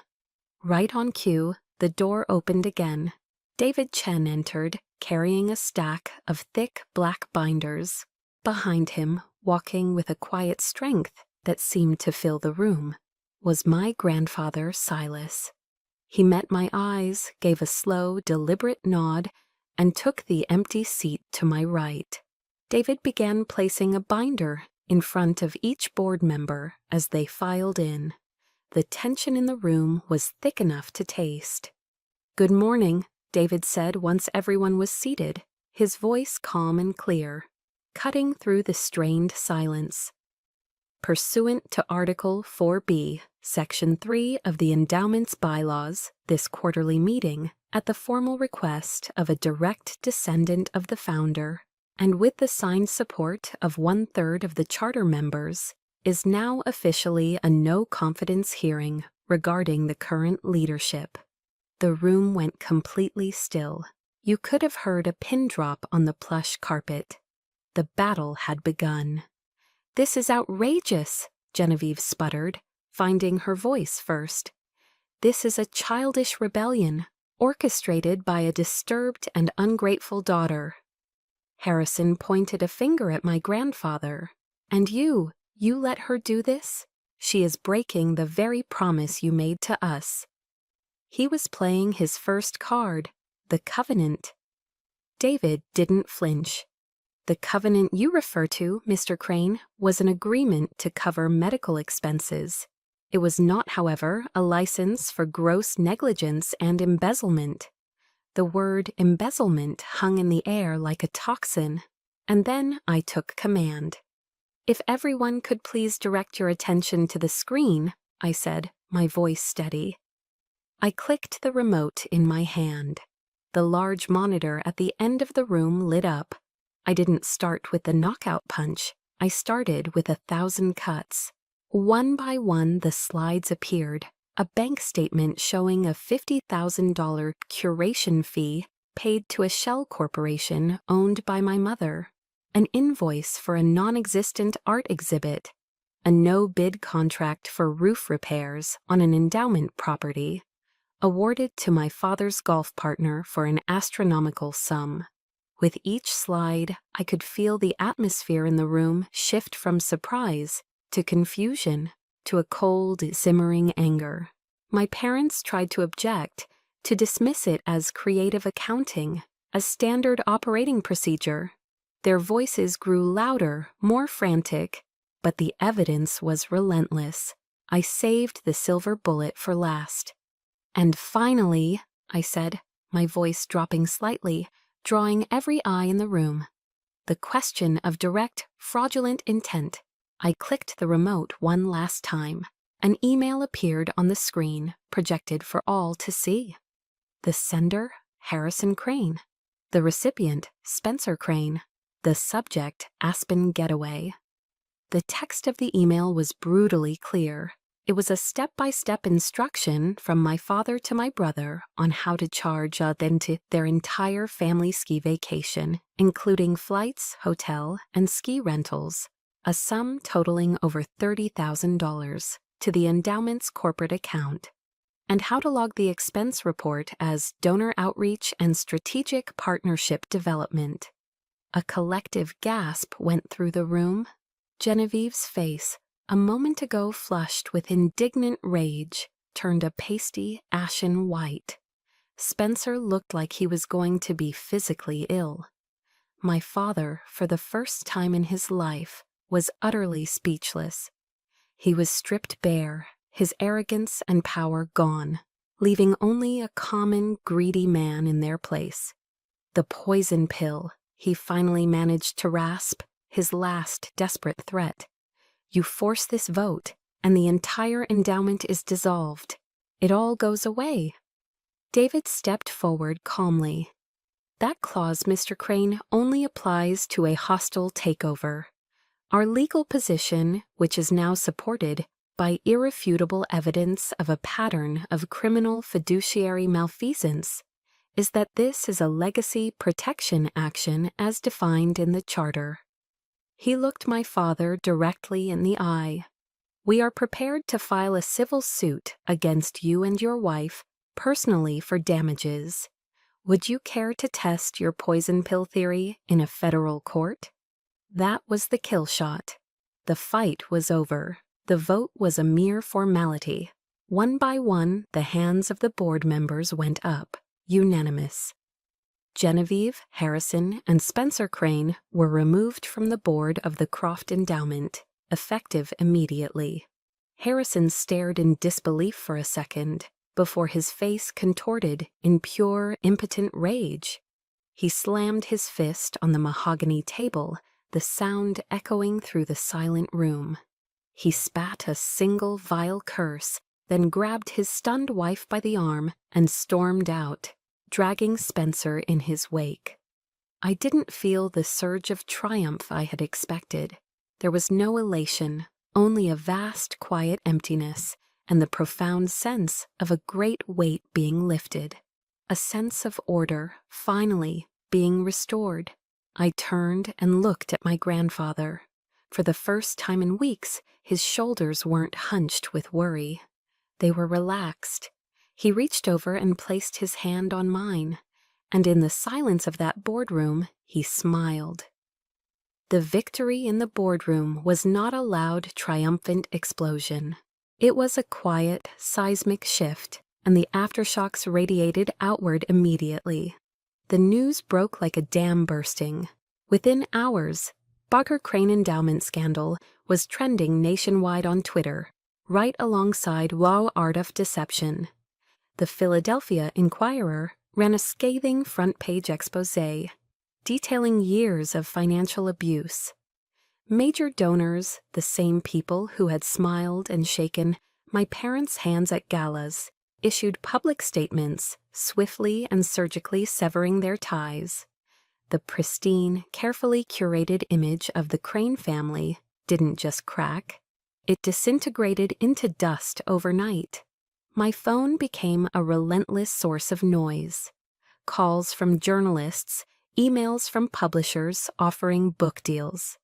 Right on cue, the door opened again. David Chen entered, carrying a stack of thick black binders. Behind him, walking with a quiet strength that seemed to fill the room, was my grandfather Silas. He met my eyes, gave a slow, deliberate nod, and took the empty seat to my right. David began placing a binder in front of each board member as they filed in. The tension in the room was thick enough to taste. "Good morning," David said once everyone was seated, his voice calm and clear, cutting through the strained silence. "Pursuant to Article 4B, Section 3 of the Endowment's bylaws, this quarterly meeting, at the formal request of a direct descendant of the founder, and with the signed support of 1/3 of the charter members, is now officially a no-confidence hearing regarding the current leadership. The room went completely still. You could have heard a pin drop on the plush carpet. The battle had begun. "This is outrageous," Genevieve sputtered, finding her voice first. "This is a childish rebellion, orchestrated by a disturbed and ungrateful daughter." Harrison pointed a finger at my grandfather. "And you let her do this? She is breaking the very promise you made to us." He was playing his first card, the covenant. David didn't flinch. "The covenant you refer to, Mr. Crane, was an agreement to cover medical expenses. It was not, however, a license for gross negligence and embezzlement." The word embezzlement hung in the air like a toxin, and then I took command. "If everyone could please direct your attention to the screen," I said, my voice steady. I clicked the remote in my hand. The large monitor at the end of the room lit up. I didn't start with the knockout punch. I started with 1,000 cuts. One by one, the slides appeared. A bank statement showing a $50,000 curation fee paid to a shell corporation owned by my mother. An invoice for a non-existent art exhibit. A no-bid contract for roof repairs on an endowment property, awarded to my father's golf partner for an astronomical sum. With each slide, I could feel the atmosphere in the room shift from surprise to confusion to a cold, simmering anger. My parents tried to object, to dismiss it as creative accounting, a standard operating procedure. Their voices grew louder, more frantic, but the evidence was relentless. I saved the silver bullet for last. "And finally," I said, my voice dropping slightly, drawing every eye in the room, "the question of direct, fraudulent intent." I clicked the remote one last time. An email appeared on the screen, projected for all to see. The sender, Harrison Crane. The recipient, Spencer Crane. The subject, Aspen Getaway. The text of the email was brutally clear. It was a step-by-step instruction from my father to my brother on how to charge their entire family ski vacation, including flights, hotel, and ski rentals, a sum totaling over $30,000, to the endowment's corporate account, and how to log the expense report as donor outreach and strategic partnership development. A collective gasp went through the room. Genevieve's face, a moment ago flushed with indignant rage, turned a pasty, ashen white. Spencer looked like he was going to be physically ill. My father, for the first time in his life, was utterly speechless. He was stripped bare, his arrogance and power gone, leaving only a common, greedy man in their place. The poison pill, he finally managed to rasp, his last desperate threat. "You force this vote, and the entire endowment is dissolved. It all goes away." David stepped forward calmly. "That clause, Mr. Crane, only applies to a hostile takeover. Our legal position, which is now supported by irrefutable evidence of a pattern of criminal fiduciary malfeasance, is that this is a legacy protection action as defined in the Charter." He looked my father directly in the eye. "We are prepared to file a civil suit against you and your wife personally for damages. Would you care to test your poison pill theory in a federal court?" That was the kill shot. The fight was over. The vote was a mere formality. One by one, the hands of the board members went up, unanimous. Genevieve, Harrison, and Spencer Crane were removed from the board of the Croft Endowment, effective immediately. Harrison stared in disbelief for a second, before his face contorted in pure, impotent rage. He slammed his fist on the mahogany table, the sound echoing through the silent room. He spat a single vile curse, then grabbed his stunned wife by the arm and stormed out, dragging Spencer in his wake. I didn't feel the surge of triumph I had expected. There was no elation, only a vast, quiet emptiness, and the profound sense of a great weight being lifted. A sense of order, finally, being restored. I turned and looked at my grandfather. For the first time in weeks, his shoulders weren't hunched with worry. They were relaxed. He reached over and placed his hand on mine, and in the silence of that boardroom, he smiled. The victory in the boardroom was not a loud, triumphant explosion. It was a quiet, seismic shift, and the aftershocks radiated outward immediately. The news broke like a dam bursting. Within hours, Barker Crane endowment scandal was trending nationwide on Twitter, right alongside Wow Art of Deception. The Philadelphia Inquirer ran a scathing front-page exposé, detailing years of financial abuse. Major donors, the same people who had smiled and shaken my parents' hands at galas, issued public statements, swiftly and surgically severing their ties. The pristine, carefully curated image of the Crane family didn't just crack. It disintegrated into dust overnight. My phone became a relentless source of noise. Calls from journalists, emails from publishers offering book deals.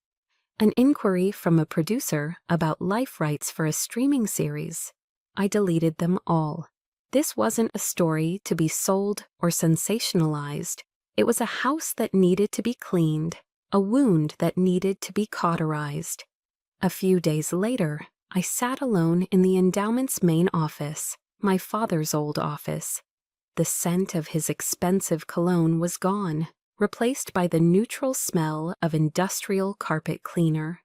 An inquiry from a producer about life rights for a streaming series. I deleted them all. This wasn't a story to be sold or sensationalized. It was a house that needed to be cleaned, a wound that needed to be cauterized. A few days later, I sat alone in the endowment's main office, my father's old office. The scent of his expensive cologne was gone, replaced by the neutral smell of industrial carpet cleaner.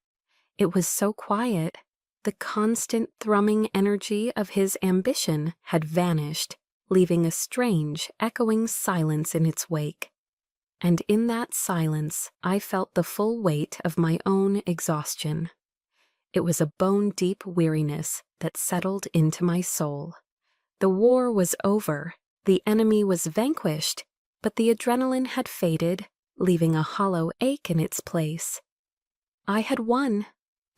It was so quiet. The constant thrumming energy of his ambition had vanished, leaving a strange, echoing silence in its wake. And in that silence, I felt the full weight of my own exhaustion. It was a bone-deep weariness that settled into my soul. The war was over, the enemy was vanquished, but the adrenaline had faded, leaving a hollow ache in its place. I had won,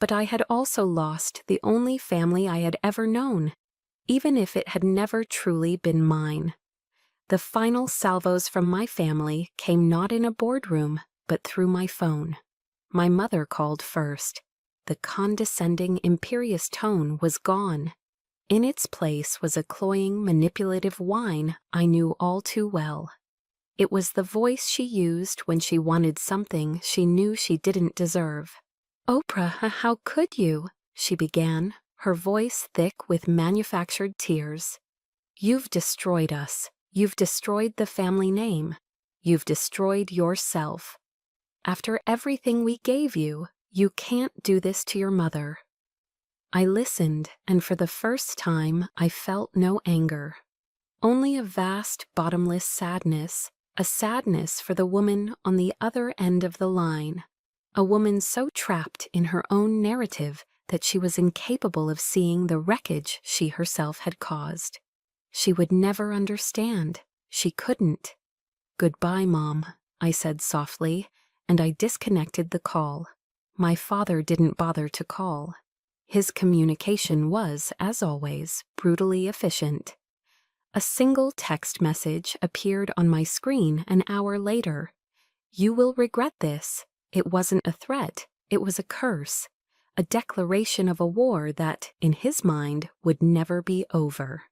but I had also lost the only family I had ever known, even if it had never truly been mine. The final salvos from my family came not in a boardroom, but through my phone. My mother called first. The condescending, imperious tone was gone. In its place was a cloying, manipulative whine I knew all too well. It was the voice she used when she wanted something she knew she didn't deserve. "Oprah, how could you?" she began, her voice thick with manufactured tears. "You've destroyed us. You've destroyed the family name. You've destroyed yourself. After everything we gave you, you can't do this to your mother." I listened, and for the first time I felt no anger. Only a vast, bottomless sadness, a sadness for the woman on the other end of the line, a woman so trapped in her own narrative that she was incapable of seeing the wreckage she herself had caused. She would never understand. She couldn't. "Goodbye, Mom," I said softly, and I disconnected the call. My father didn't bother to call. His communication was, as always, brutally efficient. A single text message appeared on my screen an hour later. "You will regret this." It wasn't a threat, it was a curse, a declaration of a war that, in his mind, would never be over.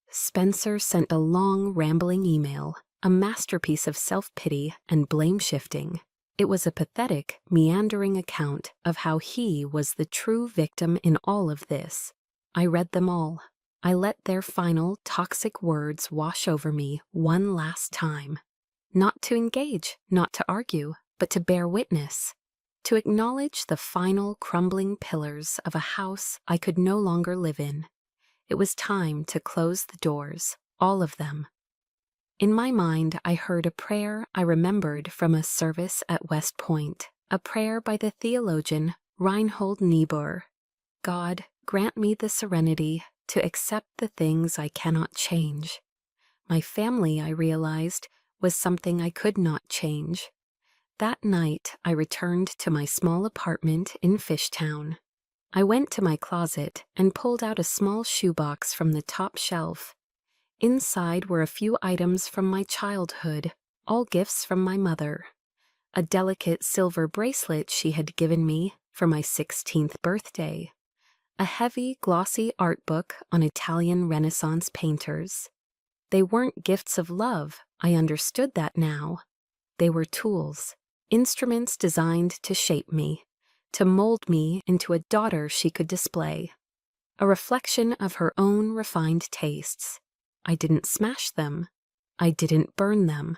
Spencer sent a long, rambling email, a masterpiece of self-pity and blame-shifting. It was a pathetic, meandering account of how he was the true victim in all of this. I read them all. I let their final, toxic words wash over me one last time. Not to engage, not to argue, but to bear witness. To acknowledge the final, crumbling pillars of a house I could no longer live in. It was time to close the doors, all of them. In my mind, I heard a prayer I remembered from a service at West Point, a prayer by the theologian Reinhold Niebuhr. "God, grant me the serenity to accept the things I cannot change." My family, I realized, was something I could not change. That night, I returned to my small apartment in Fishtown. I went to my closet and pulled out a small shoebox from the top shelf. Inside were a few items from my childhood, all gifts from my mother. A delicate silver bracelet she had given me for my 16th birthday. A heavy, glossy art book on Italian Renaissance painters. They weren't gifts of love, I understood that now. They were tools, instruments designed to shape me, to mold me into a daughter she could display. A reflection of her own refined tastes. I didn't smash them. I didn't burn them.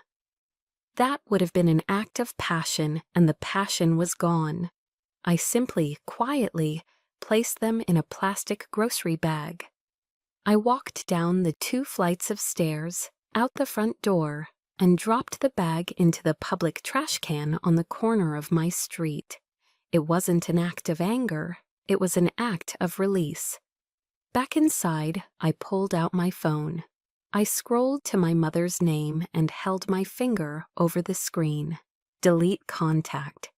That would have been an act of passion, and the passion was gone. I simply, quietly, placed them in a plastic grocery bag. I walked down the 2 flights of stairs, out the front door, and dropped the bag into the public trash can on the corner of my street. It wasn't an act of anger, it was an act of release. Back inside, I pulled out my phone. I scrolled to my mother's name and held my finger over the screen. Delete contact.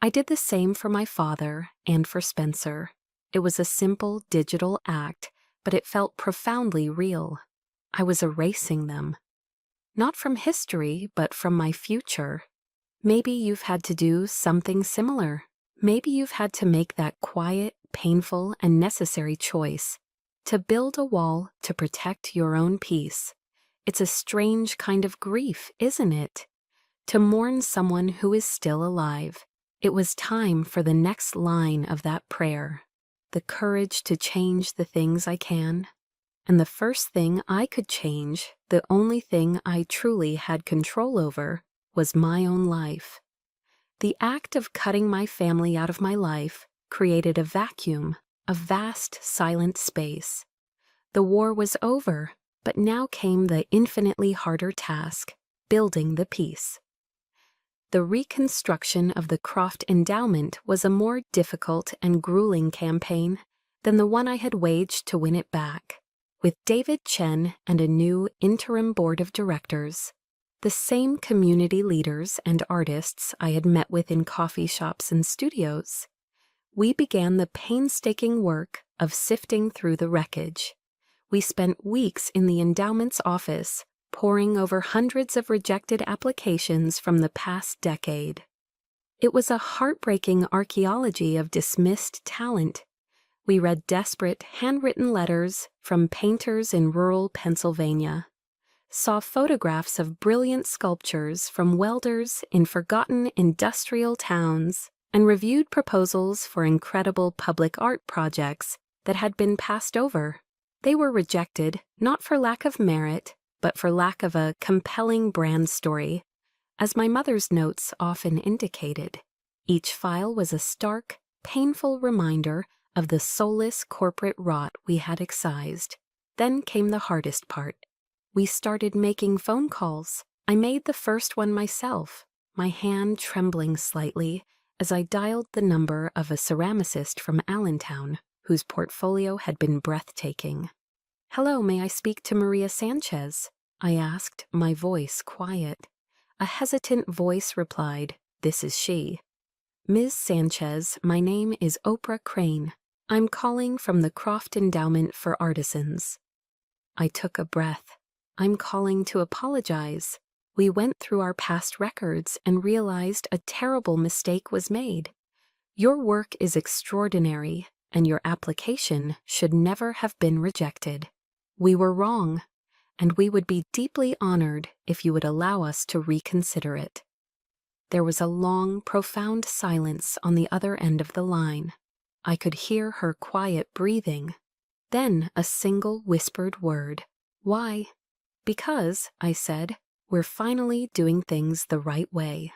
I did the same for my father and for Spencer. It was a simple digital act, but it felt profoundly real. I was erasing them. Not from history, but from my future. Maybe you've had to do something similar. Maybe you've had to make that quiet, painful, and necessary choice. To build a wall to protect your own peace. It's a strange kind of grief, isn't it? To mourn someone who is still alive. It was time for the next line of that prayer. The courage to change the things I can. And the first thing I could change, the only thing I truly had control over, was my own life. The act of cutting my family out of my life created a vacuum, a vast, silent space. The war was over, but now came the infinitely harder task, building the peace. The reconstruction of the Croft Endowment was a more difficult and grueling campaign than the one I had waged to win it back. With David Chen and a new interim board of directors, the same community leaders and artists I had met with in coffee shops and studios, we began the painstaking work of sifting through the wreckage. We spent weeks in the endowment's office, poring over hundreds of rejected applications from the past decade. It was a heartbreaking archaeology of dismissed talent. We read desperate, handwritten letters from painters in rural Pennsylvania, saw photographs of brilliant sculptures from welders in forgotten industrial towns, and reviewed proposals for incredible public art projects that had been passed over. They were rejected, not for lack of merit, but for lack of a compelling brand story, as my mother's notes often indicated. Each file was a stark, painful reminder of the soulless corporate rot we had excised. Then came the hardest part. We started making phone calls. I made the first one myself, my hand trembling slightly as I dialed the number of a ceramicist from Allentown, whose portfolio had been breathtaking. "Hello, may I speak to Maria Sanchez?" I asked, my voice quiet. A hesitant voice replied, "This is she." "Ms. Sanchez, my name is Oprah Crane. I'm calling from the Croft Endowment for Artisans." I took a breath. "I'm calling to apologize. We went through our past records and realized a terrible mistake was made. Your work is extraordinary, and your application should never have been rejected. We were wrong, and we would be deeply honored if you would allow us to reconsider it." There was a long, profound silence on the other end of the line. I could hear her quiet breathing. Then a single whispered word. "Why?" "Because," I said, "we're finally doing things the right way."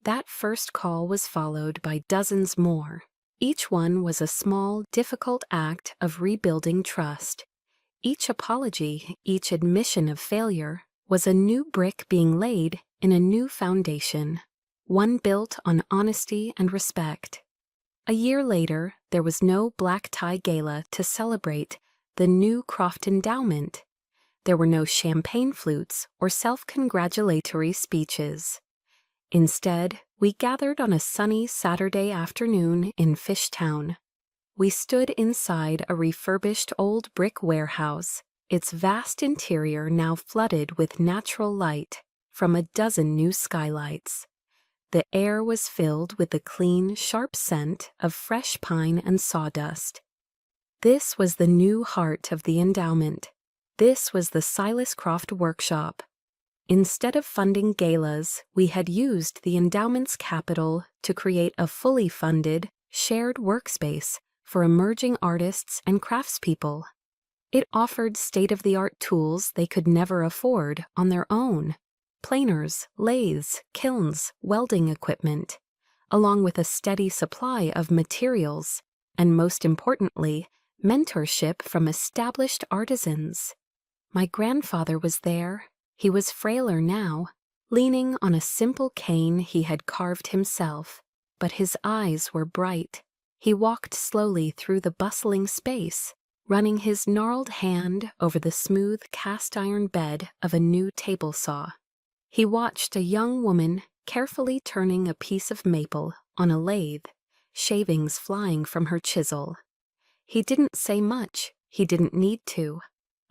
That first call was followed by dozens more. Each one was a small, difficult act of rebuilding trust. Each apology, each admission of failure, was a new brick being laid in a new foundation, one built on honesty and respect. A year later, there was no black tie gala to celebrate the new Croft Endowment. There were no champagne flutes or self-congratulatory speeches. Instead, we gathered on a sunny Saturday afternoon in Fishtown. We stood inside a refurbished old brick warehouse, its vast interior now flooded with natural light from a dozen new skylights. The air was filled with the clean, sharp scent of fresh pine and sawdust. This was the new heart of the endowment. This was the Silas Croft Workshop. Instead of funding galas, we had used the endowment's capital to create a fully funded, shared workspace for emerging artists and craftspeople. It offered state-of-the-art tools they could never afford on their own: planers, lathes, kilns, welding equipment, along with a steady supply of materials, and most importantly, mentorship from established artisans. My grandfather was there. He was frailer now, leaning on a simple cane he had carved himself, but his eyes were bright. He walked slowly through the bustling space, running his gnarled hand over the smooth cast-iron bed of a new table saw. He watched a young woman carefully turning a piece of maple on a lathe, shavings flying from her chisel. He didn't say much. He didn't need to.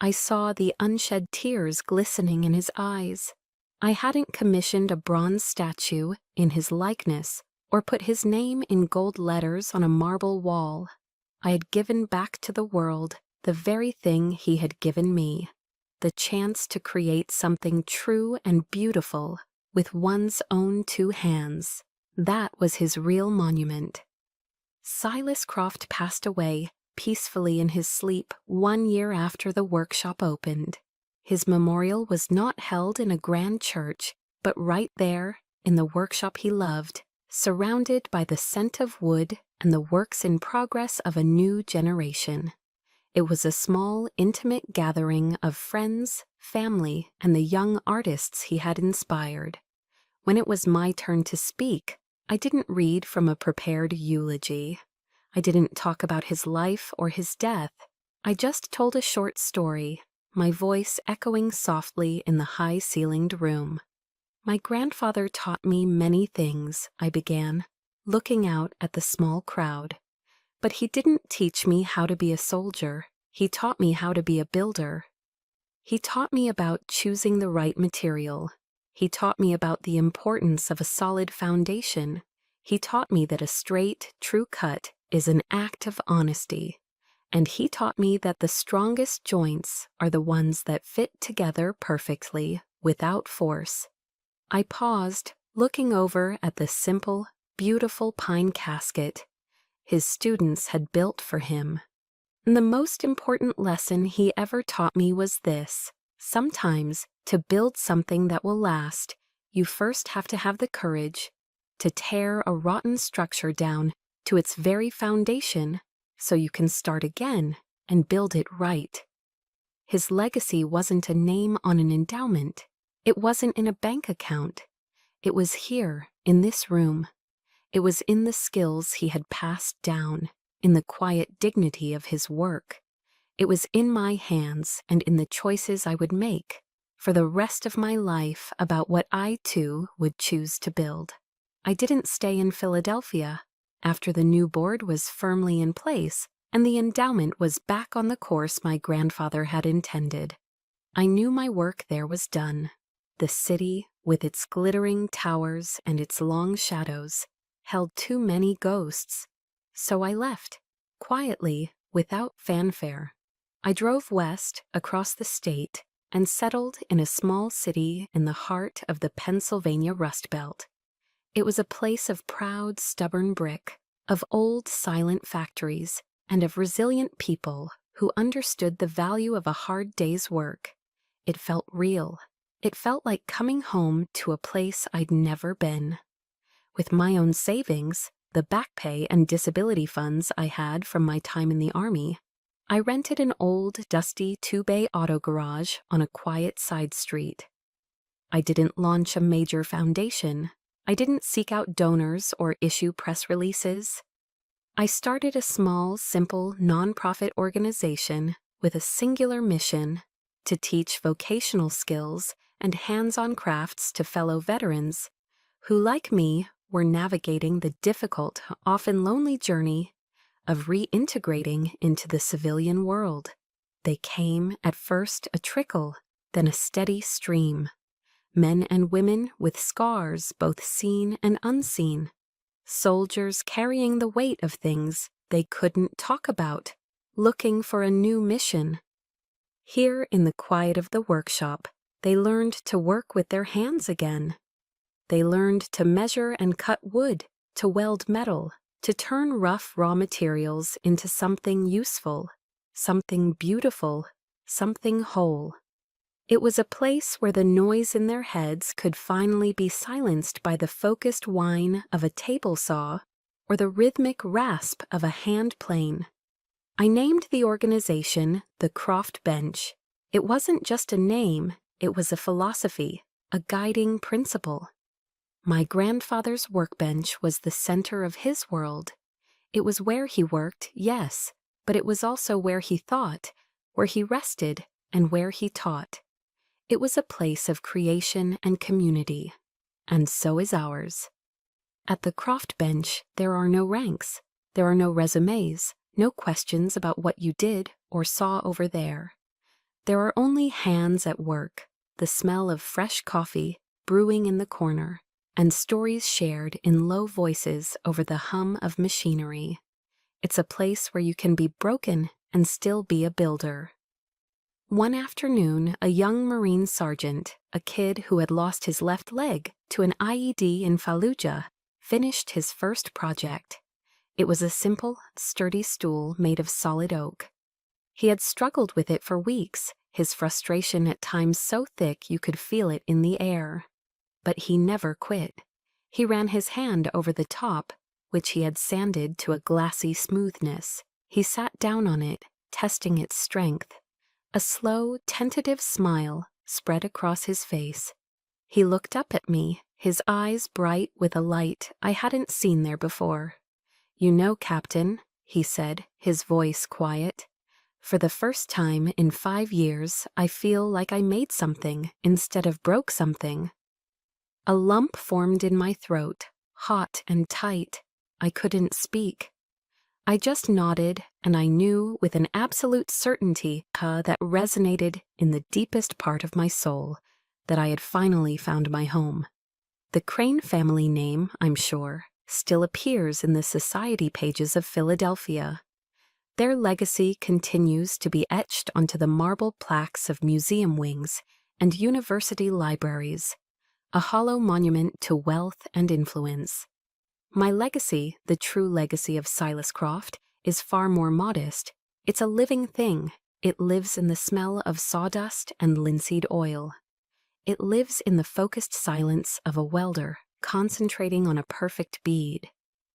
I saw the unshed tears glistening in his eyes. I hadn't commissioned a bronze statue in his likeness or put his name in gold letters on a marble wall. I had given back to the world the very thing he had given me: the chance to create something true and beautiful with one's own two hands. That was his real monument. Silas Croft passed away peacefully in his sleep 1 year after the workshop opened. His memorial was not held in a grand church, but right there in the workshop he loved, surrounded by the scent of wood and the works in progress of a new generation. It was a small, intimate gathering of friends, family, and the young artists he had inspired. When it was my turn to speak, I didn't read from a prepared eulogy. I didn't talk about his life or his death. I just told a short story, my voice echoing softly in the high-ceilinged room. My grandfather taught me many things, I began, looking out at the small crowd. But he didn't teach me how to be a soldier. He taught me how to be a builder. He taught me about choosing the right material. He taught me about the importance of a solid foundation. He taught me that a straight, true cut is an act of honesty. And he taught me that the strongest joints are the ones that fit together perfectly, without force. I paused, looking over at the simple, beautiful pine casket his students had built for him. And the most important lesson he ever taught me was this: sometimes, to build something that will last, you first have to have the courage to tear a rotten structure down to its very foundation so you can start again and build it right. His legacy wasn't a name on an endowment. It wasn't in a bank account. It was here, in this room. It was in the skills he had passed down, in the quiet dignity of his work. It was in my hands and in the choices I would make for the rest of my life about what I, too, would choose to build. I didn't stay in Philadelphia. After the new board was firmly in place and the endowment was back on the course my grandfather had intended, I knew my work there was done. The city, with its glittering towers and its long shadows, held too many ghosts. So I left, quietly, without fanfare. I drove west, across the state, and settled in a small city in the heart of the Pennsylvania Rust Belt. It was a place of proud, stubborn brick, of old, silent factories, and of resilient people who understood the value of a hard day's work. It felt real. It felt like coming home to a place I'd never been. With my own savings, the back pay and disability funds I had from my time in the Army, I rented an old, dusty two-bay auto garage on a quiet side street. I didn't launch a major foundation. I didn't seek out donors or issue press releases. I started a small, simple, nonprofit organization with a singular mission: to teach vocational skills and hands-on crafts to fellow veterans who, like me, were navigating the difficult, often lonely journey of reintegrating into the civilian world. They came, at first a trickle, then a steady stream. Men and women with scars, both seen and unseen. Soldiers carrying the weight of things they couldn't talk about, looking for a new mission. Here in the quiet of the workshop, they learned to work with their hands again. They learned to measure and cut wood, to weld metal, to turn rough raw materials into something useful, something beautiful, something whole. It was a place where the noise in their heads could finally be silenced by the focused whine of a table saw or the rhythmic rasp of a hand plane. I named the organization the Croft Bench. It wasn't just a name, it was a philosophy, a guiding principle. My grandfather's workbench was the center of his world. It was where he worked, yes, but it was also where he thought, where he rested, and where he taught. It was a place of creation and community, and so is ours. At the Croft Bench, there are no ranks, there are no resumes, no questions about what you did or saw over there. There are only hands at work, the smell of fresh coffee brewing in the corner, and stories shared in low voices over the hum of machinery. It's a place where you can be broken and still be a builder. One afternoon, a young Marine sergeant, a kid who had lost his left leg to an IED in Fallujah, finished his first project. It was a simple, sturdy stool made of solid oak. He had struggled with it for weeks, his frustration at times so thick you could feel it in the air. But he never quit. He ran his hand over the top, which he had sanded to a glassy smoothness. He sat down on it, testing its strength. A slow, tentative smile spread across his face. He looked up at me, his eyes bright with a light I hadn't seen there before. "You know, Captain," he said, his voice quiet, "for the first time in 5 years, I feel like I made something instead of broke something." A lump formed in my throat, hot and tight. I couldn't speak. I just nodded, and I knew with an absolute certainty that resonated in the deepest part of my soul that I had finally found my home. The Crane family name, I'm sure, still appears in the society pages of Philadelphia. Their legacy continues to be etched onto the marble plaques of museum wings and university libraries, a hollow monument to wealth and influence. My legacy, the true legacy of Silas Croft, is far more modest. It's a living thing. It lives in the smell of sawdust and linseed oil. It lives in the focused silence of a welder concentrating on a perfect bead.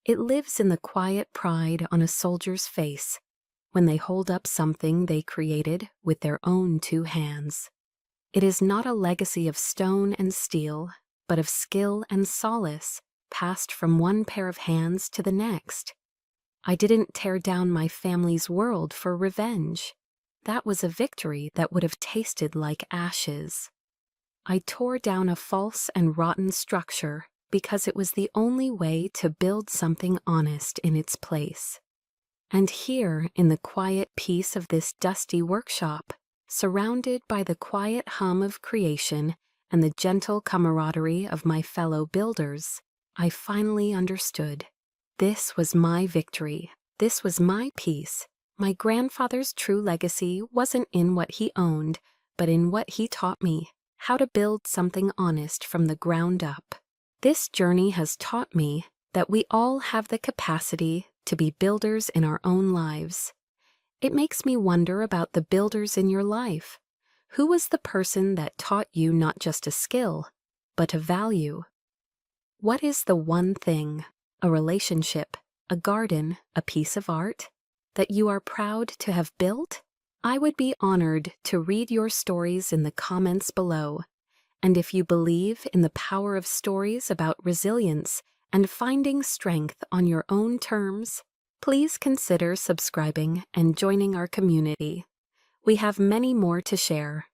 It lives in the quiet pride on a soldier's face when they hold up something they created with their own 2 hands. It is not a legacy of stone and steel, but of skill and solace, passed from one pair of hands to the next. I didn't tear down my family's world for revenge. That was a victory that would have tasted like ashes. I tore down a false and rotten structure because it was the only way to build something honest in its place. And here, in the quiet peace of this dusty workshop, surrounded by the quiet hum of creation and the gentle camaraderie of my fellow builders, I finally understood. This was my victory. This was my peace. My grandfather's true legacy wasn't in what he owned, but in what he taught me, how to build something honest from the ground up. This journey has taught me that we all have the capacity to be builders in our own lives. It makes me wonder about the builders in your life. Who was the person that taught you not just a skill, but a value? What is the one thing, a relationship, a garden, a piece of art, that you are proud to have built? I would be honored to read your stories in the comments below. And if you believe in the power of stories about resilience and finding strength on your own terms, please consider subscribing and joining our community. We have many more to share.